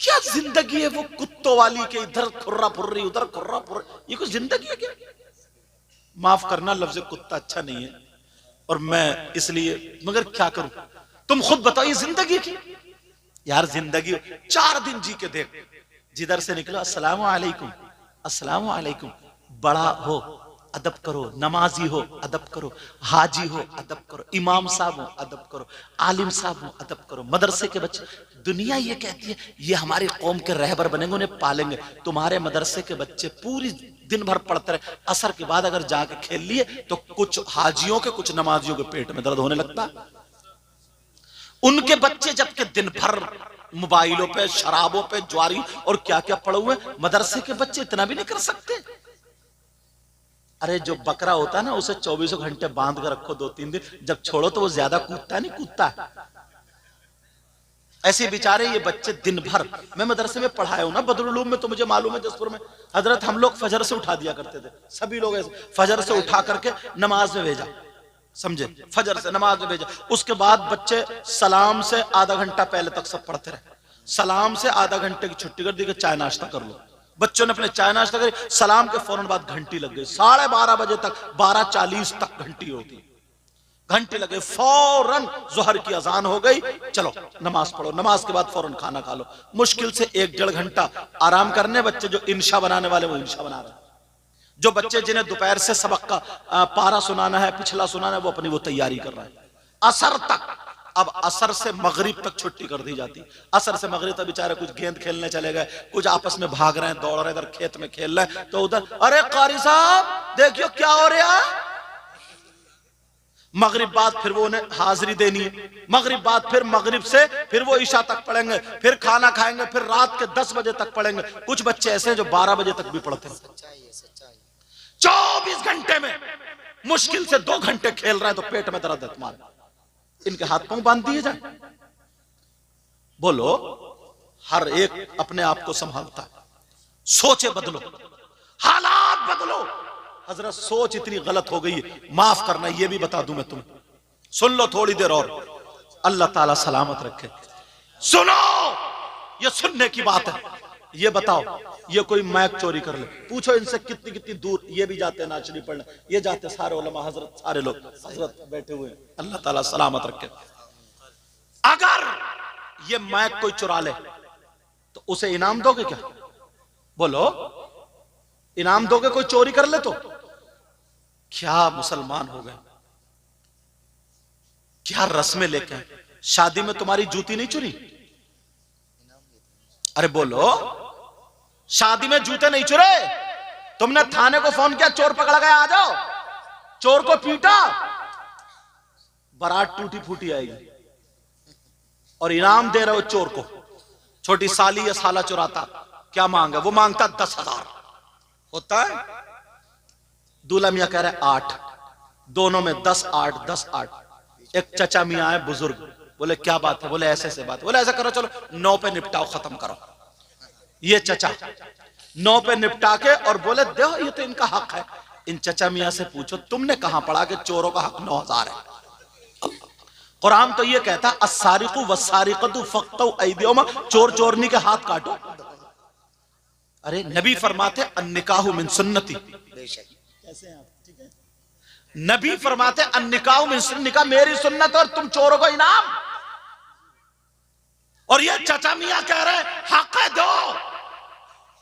क्या जिंदगी है वो कुत्तों वाली के, इधर खुर्रा फुर्री उधर खुर्रा फुर्री, ये कोई जिंदगी है क्या? माफ करना, लफ्ज कुत्ता अच्छा नहीं है और मैं इसलिए, मगर क्या करूं? तुम खुद बताओ ये जिंदगी की? यार जिंदगी 4 दिन जी के देख, जिधर से निकलो अस्सलाम वालेकुम, अस्सलाम वालेकुम, बड़ा हो अदब करो, नमाजी हो अदब करो, हाजी हो अदब करो, इमाम साहब हो अदब करो, आलिम साहब हो अदब करो, मदरसे के बच्चे। दुनिया ये कहती है ये हमारी कौम के रहबर बनेंगे, उन्हें पालेंगे। तुम्हारे मदरसे के बच्चे पूरी दिन भर पढ़ते रहे, असर के बाद अगर जाके खेल लिए तो कुछ हाजियों के, कुछ नमाजियों के पेट में दर्द होने लगता। उनके बच्चे जबकि दिन भर मोबाइलों पे, शराबों पे, ज्वारी और क्या क्या पड़े हुए, मदरसे के बच्चे इतना भी नहीं कर सकते। अरे जो बकरा होता है ना, उसे 24 घंटे बांध कर रखो 2-3 दिन, जब छोड़ो तो वो ज्यादा कूदता नहीं, कूदता है। ऐसे बेचारे ये बच्चे दिन भर, मैं मदरसे में पढ़ाया हूं ना बदरुल में, तो मुझे मालूम है जसपुर में हजरत हम लोग फजर से उठा दिया करते थे, सभी लोग ऐसे फजर से उठा करके नमाज में भेजा, समझे, फजर से नमाज में भेजा। उसके बाद बच्चे सलाम से आधा घंटा पहले तक सब पढ़ते रहे, सलाम से आधा घंटे की छुट्टी कर दी कि चाय नाश्ता कर लो। बच्चों ने अपने चाय नाश्ता करी, सलाम के फौरन बाद घंटी लग गई। 12:30 बजे तक, 12:40 तक घंटी होती, घंटे लगे, फौरन जोहर की अजान हो गई, चलो नमाज पढ़ो, नमाज के बाद फौरन खाना खा लो। मुश्किल से 1-1.5 घंटा आराम करने बच्चे जो इंशा बनाने वाले वो इंशा बना रहे, जो बच्चे जिन्हें दोपहर से सबक का पारा सुनाना है, पिछला सुनाना है, वो अपनी वो तैयारी कर रहे हैं। असर तक, अब असर से मगरिब तक छुट्टी कर दी जाती। असर से मगरिब तक बेचारे कुछ गेंद खेलने चले गए, कुछ आपस में भाग रहे हैं, दौड़ रहे हैं, इधर खेत में खेल रहे हैं, तो उधर अरे कारी साहब देखियो क्या हो रहा है। मगरिब बाद फिर वो उन्हें हाजिरी देनी है, मगरिब बाद फिर मगरिब से फिर वो ईशा तक पढ़ेंगे, फिर खाना खाएंगे, फिर रात के 10 बजे तक पढ़ेंगे। कुछ बच्चे ऐसे हैं जो 12 बजे तक भी पढ़ते हैं। 24 घंटे में मुश्किल से 2 घंटे खेल रहे हैं तो पेट में दर्द है तुम्हारे, इनके हाथ पांव बांध दिए जाए। बोलो, हर एक अपने आप को संभालता है। सोचे बदलो, हालात बदलो। हजरत सोच इतनी गलत हो गई है, माफ करना, ये भी बता दूं मैं तुम्हें, सुन लो थोड़ी देर और, अल्लाह ताला सलामत रखे। सुनो, ये सुनने की बात है। ये बताओ, ये कोई मैक चोरी कर ले, पूछो इनसे कितनी कितनी दूर ये भी जाते हैं नाचनी पढ़ने, ये जाते सारे उलमा हजरत, सारे लोग हजरत बैठे हुए हैं, अल्लाह ताला सलामत रखे। अगर ये मैक कोई चुरा ले तो उसे इनाम दोगे क्या? बोलो, इनाम दोगे? कोई चोरी कर ले तो? क्या मुसलमान हो गए, क्या रस्में लेके हैं। शादी में तुम्हारी जूती नहीं चुरी? अरे बोलो, शादी में जूते नहीं चुरे? तुमने थाने को फोन किया, चोर पकड़ा गया, आ जाओ, चोर को पीटा, बारात टूटी फूटी आएगी और इनाम दे रहे हो चोर को। छोटी साली या साला चुराता, क्या मांगा? वो मांगता 10,000 होता है। दूल्हा मियां कह रहे 8, दोनों में 10, 8, 10, 8। एक चचा मियां आए बुजुर्ग, बोले क्या बात है? बोले ऐसे ऐसे बात। बोले ऐसा करो, चलो 9 पे निपटाओ, खत्म करो। ये चचा 9 पे निपटा के और बोले देखो ये तो इनका हक है। इन चचा मियां से पूछो तुमने कहां पढ़ा कि चोरों का हक 9,000 है? कुरान तो ये कहता अस्सारिकु वस्सारिकतु फक्तु ऐदियुहुमा, चोर चोरनी के हाथ काटो। अरे नबी फरमाते अन्निकाहु मिन सुन्नती, कैसे हैं आप? ठीक है, नबी फरमाते अन्निकाहु मिन सुन्नती, निकाह मेरी सुन्नत और तुम चोरों को इनाम। और ये चचा मियां कह रहे हक है दो।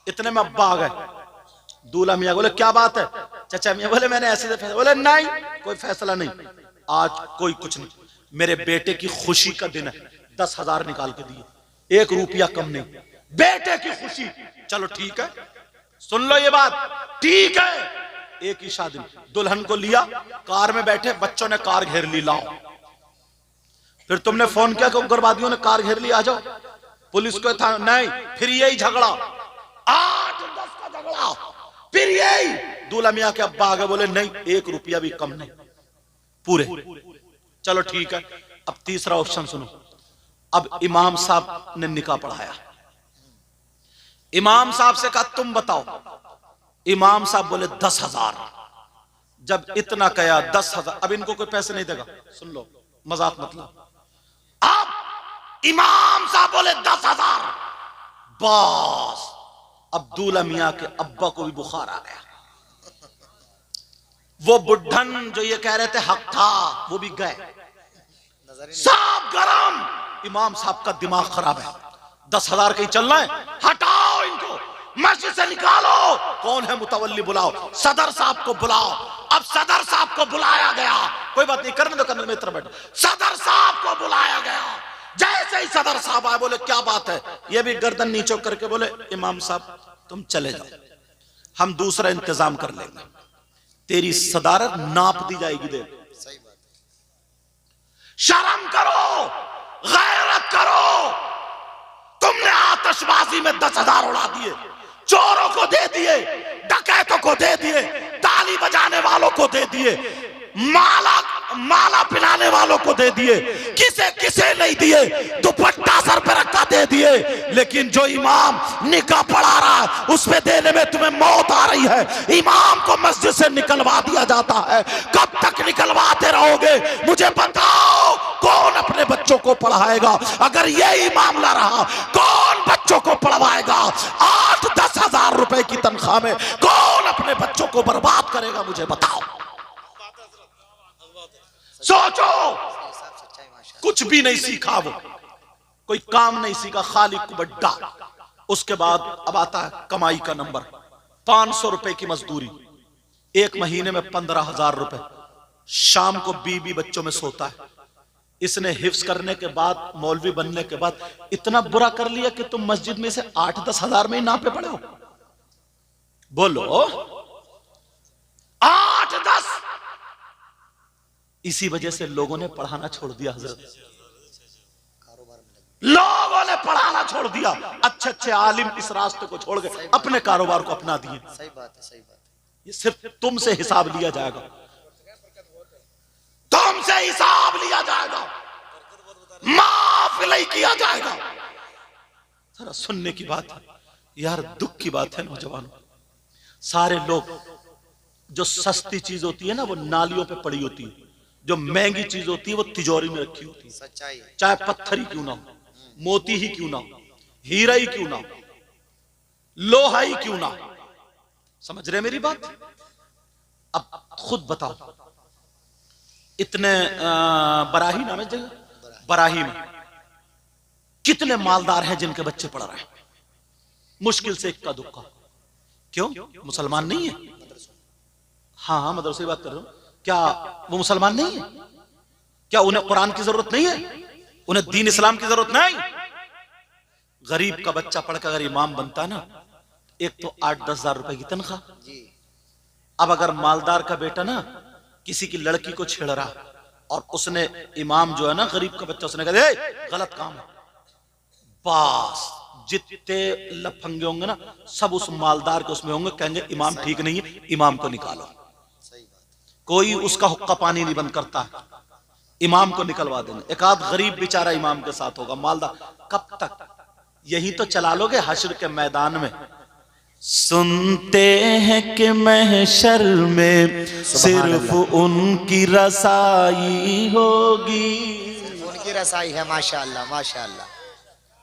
इतने में अब्बा आ गए। दूल्हा मियां बोले क्या बात है? चचा मियां बोले मैंने ऐसे फैसला। बोले नहीं, कोई फैसला नहीं, आज कोई कुछ नहीं, मेरे बेटे की खुशी का दिन है, 10,000 निकाल के दिए, 1 रुपया कम नहीं, बेटे की खुशी। चलो ठीक है, सुन लो ये बात, ठीक है। एक ही शादी, दुल्हन को लिया, कार में बैठे, बच्चों ने कार घेर ली, लाओ। फिर तुमने फोन किया कि उग्रवादियों ने कार घेर ली, आ जाओ। पुलिस को था नहीं, फिर यही झगड़ा, 8-10 का झगड़ा, फिर यही। दूल्हा मियां के अब्बा आ गए, बोले नहीं, 1 रुपया भी कम नहीं, पूरे। चलो ठीक है, अब तीसरा ऑप्शन सुनो। अब इमाम साहब ने निकाह पढ़ाया, इमाम साहब से कहा तुम बताओ। इमाम साहब बोले 10,000। जब इतना कहा 10,000, अब इनको कोई पैसे नहीं देगा, सुन लो, मजाक मतलब। अब इमाम साहब बोले 10,000, बस अब दूल्हा मियां के अब्बा को भी बुखार आ गया। वो बुढ़न जो ये कह रहे थे हक था, वो भी गए, सब गरम। इमाम साहब का दिमाग खराब है, 10,000 कहीं चलना है, हटाओ इनको, मस्जिद से निकालो। कौन है मुतवल्ली? बुलाओ, सदर साहब को बुलाओ। अब सदर साहब को बुलाया गया, कोई बात नहीं, करने दो, करने में इतना बैठो। सदर साहब को बुलाया गया, जैसे ही सदर साहब आए, बोले क्या बात है? ये भी गर्दन नीचे करके बोले इमाम साहब तुम चले जाओ, हम दूसरा इंतजाम कर लेंगे, तेरी सदारत नाप दी जाएगी। देख, शर्म करो, गैरत करो। तुमने आतिशबाजी में 10,000 उड़ा दिए, चोरों को दे दिए, डकैतों को दे दिए, ताली बजाने वालों को दे दिए, माला पिलाने वालों को दे दिए, किसे किसे नहीं दिए, दुपट्टा सर पे रखा दे दिए। लेकिन जो इमाम निकाह पढ़ा रहा है उस पे देने में तुम्हें मौत आ रही है। इमाम को मस्जिद से निकलवा दिया जाता है। कब तक निकलवाते रहोगे? मुझे बताओ, कौन अपने बच्चों को पढ़ाएगा? अगर यही मामला रहा, कौन बच्चों को पढ़वाएगा? 8-10 हजार रुपए की तनख्वाह में कौन अपने बच्चों को बर्बाद करेगा? मुझे बताओ। सोचो, कुछ भी नहीं सीखा, वो कोई काम नहीं सीखा, खाली कुबड्डा। उसके बाद अब आता है कमाई का नंबर। 500 रुपए की मजदूरी, एक महीने में 15,000 रुपए। शाम को 20 बच्चों में सोता है। इसने हिफ्स करने के बाद, मौलवी बनने के बाद इतना बुरा कर लिया कि तुम मस्जिद में से 8-10 हजार में ही नापे पड़े हो। बोलो 8-10। इसी वजह से लोगों ने पढ़ाना छोड़ दिया हजरत, लोगों ने पढ़ाना छोड़ दिया। अच्छे अच्छे आलिम इस रास्ते को छोड़ गए, अपने कारोबार को अपना दिए। सही बात है, सही बात है। ये सिर्फ तुमसे हिसाब लिया जाएगा, तुमसे हिसाब लिया जाएगा, माफ नहीं किया जाएगा। जरा सुनने की बात है यार, दुख की बात है नौजवानों। सारे लोग, जो सस्ती चीज होती है ना वो नालियों पे पड़ी होती है, जो महंगी चीज होती है वो तिजोरी में रखी होती है। सच्चाई है। चाहे पत्थर ही क्यों ना हो, मोती ही क्यों ना हो, हीरा ही क्यों ना हो, लोहा ही क्यों ना हो। समझ रहे मेरी बात? अब खुद बताओ, इतने बराही नाम है जगह, बराही में कितने मालदार हैं जिनके बच्चे पढ़ रहे हैं? मुश्किल से इक्का दुक्का। क्यों? मुसलमान नहीं है। हाँ हाँ, मदरसे की बात कर रहा हूं। क्या वो मुसलमान नहीं है? क्या उन्हें कुरान की जरूरत नहीं है? उन्हें दीन इस्लाम की जरूरत नहीं? गरीब का बच्चा पढ़कर अगर इमाम बनता ना, एक तो 8-10 हजार रुपए की तनख्वाह। अब अगर मालदार का बेटा ना किसी की लड़की को छेड़ रहा और उसने, इमाम जो है ना, गरीब का बच्चा, उसने कहा गलत काम है, बस जितने लफंगे होंगे ना सब उस मालदार के उसमें होंगे, कहेंगे इमाम ठीक नहीं है, इमाम को निकालो। कोई उसका हुक्का पानी नहीं बंद करता, इमाम को निकलवा देंगे। एक आध गरीब बेचारा इमाम के साथ होगा, मालदार। कब तक? यही तो चला लोगे हश्र के मैदान में। सुनते हैं कि महशर में सिर्फ उनकी रसाई होगी, उनकी रसाई है। माशाअल्लाह, माशाअल्लाह।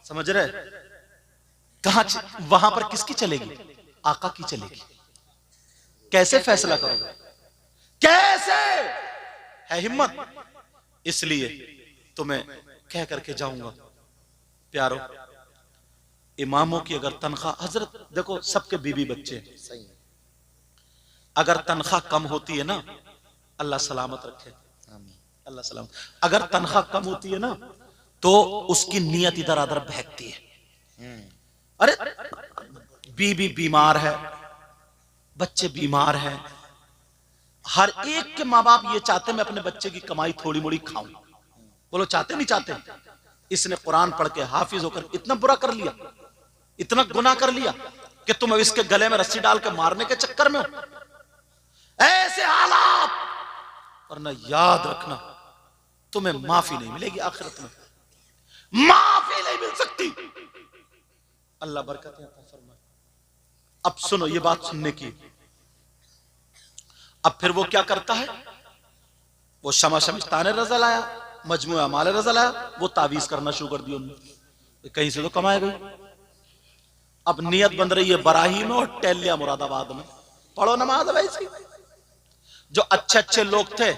समझ रहे? कहां वहां पर किसकी चलेगी? आका की चलेगी। कैसे फैसला करोगे? कैसे है हिम्मत? इसलिए तुम्हें कह करके जाऊंगा प्यारो, इमामों की अगर तनख्वाह, हजरत देखो सबके बीवी बच्चे, अगर तनख्वाह कम होती है ना, अल्लाह सलामत रखे, अल्लाह सलामत, अगर तनख्वाह कम होती है ना तो उसकी नीयत इधर उधर बहकती है। अरे बीवी बीमार है, बच्चे बीमार हैं, हर एक के माँ बाप ये चाहते मैं अपने बच्चे की कमाई थोड़ी मोड़ी खाऊं। बोलो चाहते नहीं चाहते? इसने कुरान पढ़ के हाफिज होकर इतना बुरा कर लिया, इतना गुनाह कर लिया कि तुम अब इसके गले में रस्सी डाल के मारने के चक्कर में हो। ऐसे हालात, वरना याद रखना तुम्हें माफी नहीं मिलेगी आखिरत में, माफी नहीं मिल सकती। अल्लाह बरकत अता फरमाए। अब सुनो, ये बात सुनने की। अब फिर वो क्या करता है? वो शमा शमिस्तान रजा लाया, मजमू माल रजा लाया, वो तावीज करना शुरू कर दिया उन्होंने। कहीं से तो कमाए गई। अब नियत बन रही है बराही में और टेलिया मुरादाबाद में। पढ़ो नमाज वैसी। जो अच्छे अच्छे लोग थे,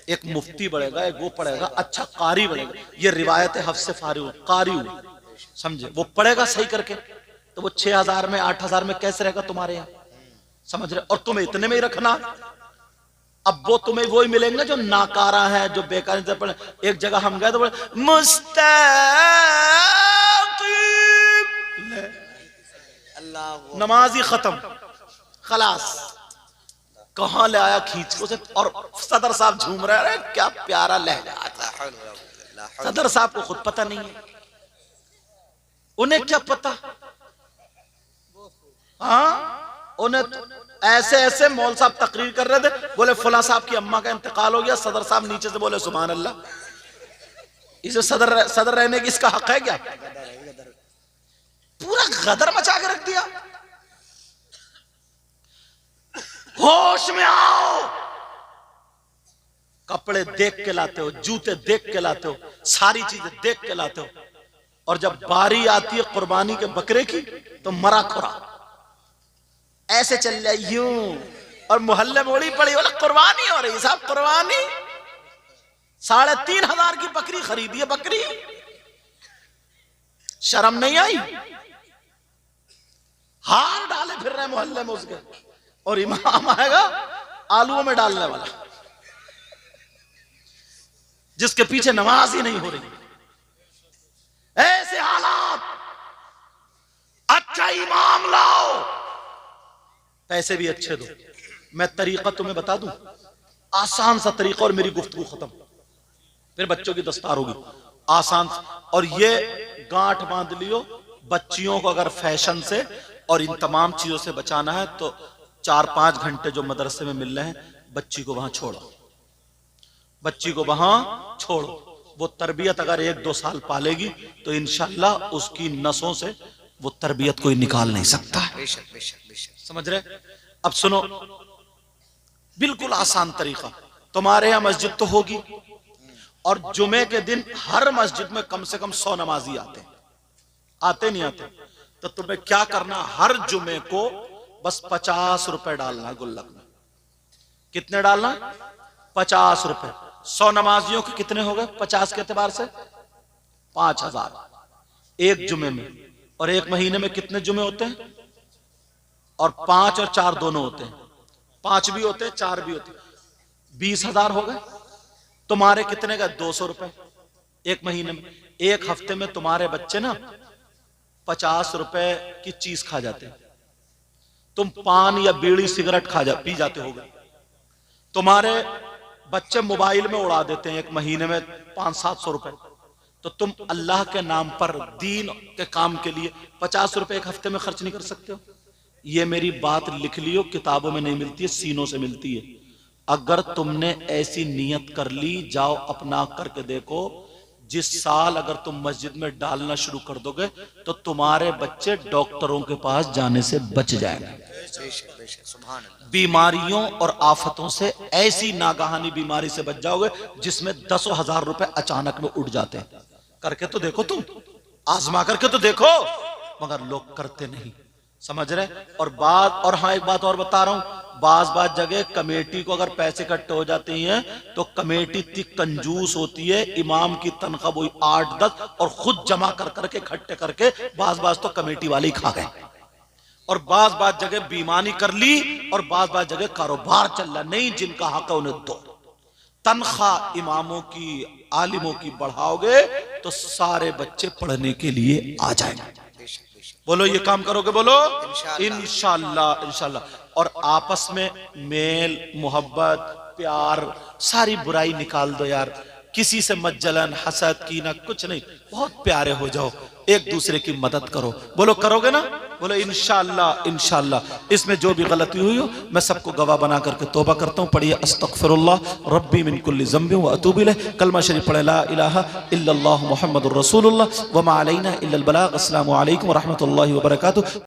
एक मुफ्ती बढ़ेगा, एक वो पढ़ेगा, अच्छा कारी बढ़ेगा। ये रिवायत है हफ्स से फारिग कारी हुई, समझे? वो पढ़ेगा सही करके तो वो 6,000 में 8,000 में कैसे रहेगा तुम्हारे यहाँ? समझ रहे? और तुम्हें इतने में ही रखना। अब वो तुम्हें वो ही मिलेंगे जो नाकारा है, जो बेकार से पढ़े। एक जगह हम गए तो बोले नमाज ही खत्म, खलास। कहां ले आया खींच को से, और सदर साहब झूम रहे हैं। क्या प्यारा लहजा। सदर साहब को खुद पता नहीं है, उन्हें क्या पता? हाँ, उन्हें तो ऐसे ऐसे मौल साहब तकरीर कर रहे थे, बोले फला साहब की अम्मा का इंतकाल हो गया। सदर साहब नीचे से बोले सुभान अल्लाह। इसे सदर रहने की इसका हक है क्या? पूरा गदर मचा के रख दिया। होश में आओ। कपड़े देख के लाते हो, जूते देख के लाते हो, सारी चीजें देख के लाते हो, और जब बारी आती है कुर्बानी के बकरे की तो मरा खुरा ऐसे चल जाए यूं, और मोहल्ले में उड़ी पड़ी, बोला कुर्बानी हो रही साहब, कुर्बानी 3,500 की बकरी खरीदी है, बकरी शर्म नहीं आई? हार डाले फिर रहे मोहल्ले में उसके, और इमाम आएगा आलूओं में डालने वाला, जिसके पीछे नमाज ही नहीं हो रही। ऐसे हालात, अच्छा इमाम लाओ, पैसे भी अच्छे दो। मैं तरीका तुम्हें बता दूं, आसान सा तरीका, और मेरी गुफ्तगू खत्म, फिर बच्चों की दस्तार होगी। आसान, और ये गांठ बांध लियो, बच्चियों को अगर फैशन से और इन तमाम चीजों से बचाना है तो 4-5 घंटे जो मदरसे में मिल रहे हैं, बच्ची को वहां छोड़ो, बच्ची को वहां छोड़ो। वो तरबियत अगर 1-2 साल पालेगी तो इंशाल्लाह उसकी नसों से वो तरबियत कोई निकाल नहीं सकता है। बेशक बेशक बेशक। समझ रहे? अब सुनो, बिल्कुल आसान तरीका। तुम्हारे यहां मस्जिद तो होगी, और जुमे के दिन हर मस्जिद में कम से कम 100 नमाजी आते हैं, आते नहीं आते? तो तुम्हें क्या करना, हर जुमे को बस 50 रुपए डालना गुल्लक में। कितने डालना? 50 रुपए। 100 नमाजियों के कितने हो गए 50 के एतबार से? 5,000 एक जुमे में। और एक महीने में कितने जुमे होते हैं? और 5 और 4 दोनों होते हैं, 5 भी होते हैं 4 भी होते हैं, 20,000 हो गए। तुम्हारे कितने का? 200 रुपए एक महीने में। एक हफ्ते में तुम्हारे बच्चे ना 50 रुपए की चीज खा जाते हैं। तुम पान या बीड़ी सिगरेट पी जाते होगे। तुम्हारे बच्चे मोबाइल में उड़ा देते हैं एक महीने में 500-700 रुपए। तो तुम अल्लाह के नाम पर दीन के काम के लिए 50 रुपए एक हफ्ते में खर्च नहीं कर सकते हो? ये मेरी बात लिख लियो, किताबों में नहीं मिलती है, सीनों से मिलती है। अगर तुमने ऐसी नियत कर ली, जाओ अपना करके देखो, जिस साल अगर तुम मस्जिद में डालना शुरू कर दोगे तो तुम्हारे बच्चे डॉक्टरों के पास जाने से बच जाएंगे। बीमारियों और आफतों से, ऐसी नागहानी बीमारी से बच जाओगे जिसमें 10,000 रुपए अचानक में उड़ जाते हैं। करके तो देखो, तुम आजमा करके तो देखो, मगर लोग करते नहीं। समझ रहे? और हाँ, एक बात और बता रहा हूं, बाज जगह कमेटी को अगर पैसे इकट्ठे हो जाते हैं तो कमेटी इतनी कंजूस होती है, इमाम की तनख्वाह वही 8-10 और खुद जमा कर करके इकट्ठे करके बाज तो कमेटी वाले ही खा गए। और बाज जगह बेईमानी कर ली, और बाज जगह कारोबार चल रहा नहीं, जिनका हक है उन्हें दो। तनख्वाह इमामों की, आलिमों की बढ़ाओगे तो सारे बच्चे पढ़ने के लिए आ जाएंगे। बोलो ये काम करोगे? बोलो इंशाअल्लाह इंशाअल्लाह। और आपस में मेल मोहब्बत प्यार, सारी बुराई निकाल दो यार। किसी से मत जलन हसद कीना कुछ नहीं, बहुत प्यारे हो जाओ, एक दूसरे की मदद करो। बोलो करोगे ना? बोलो इंशाअल्लाह इंशाअल्लाह। इसमें जो भी गलती हुई हो मैं सबको गवाह बना करके तौबा करता हूँ। पढ़िए अस्तगफिरुल्लाह रब्बी मिन कुल्ली ज़ंबि व अतूबु इलैह। कलमा शरीफ पढ़े ला इलाहा इल्लल्लाह मुहम्मदुर रसूलुल्लाह व मा अलैना इल्लल बलाग। अस्सलामु अलैकुम व रहमतुल्लाहि व बरकातुहू।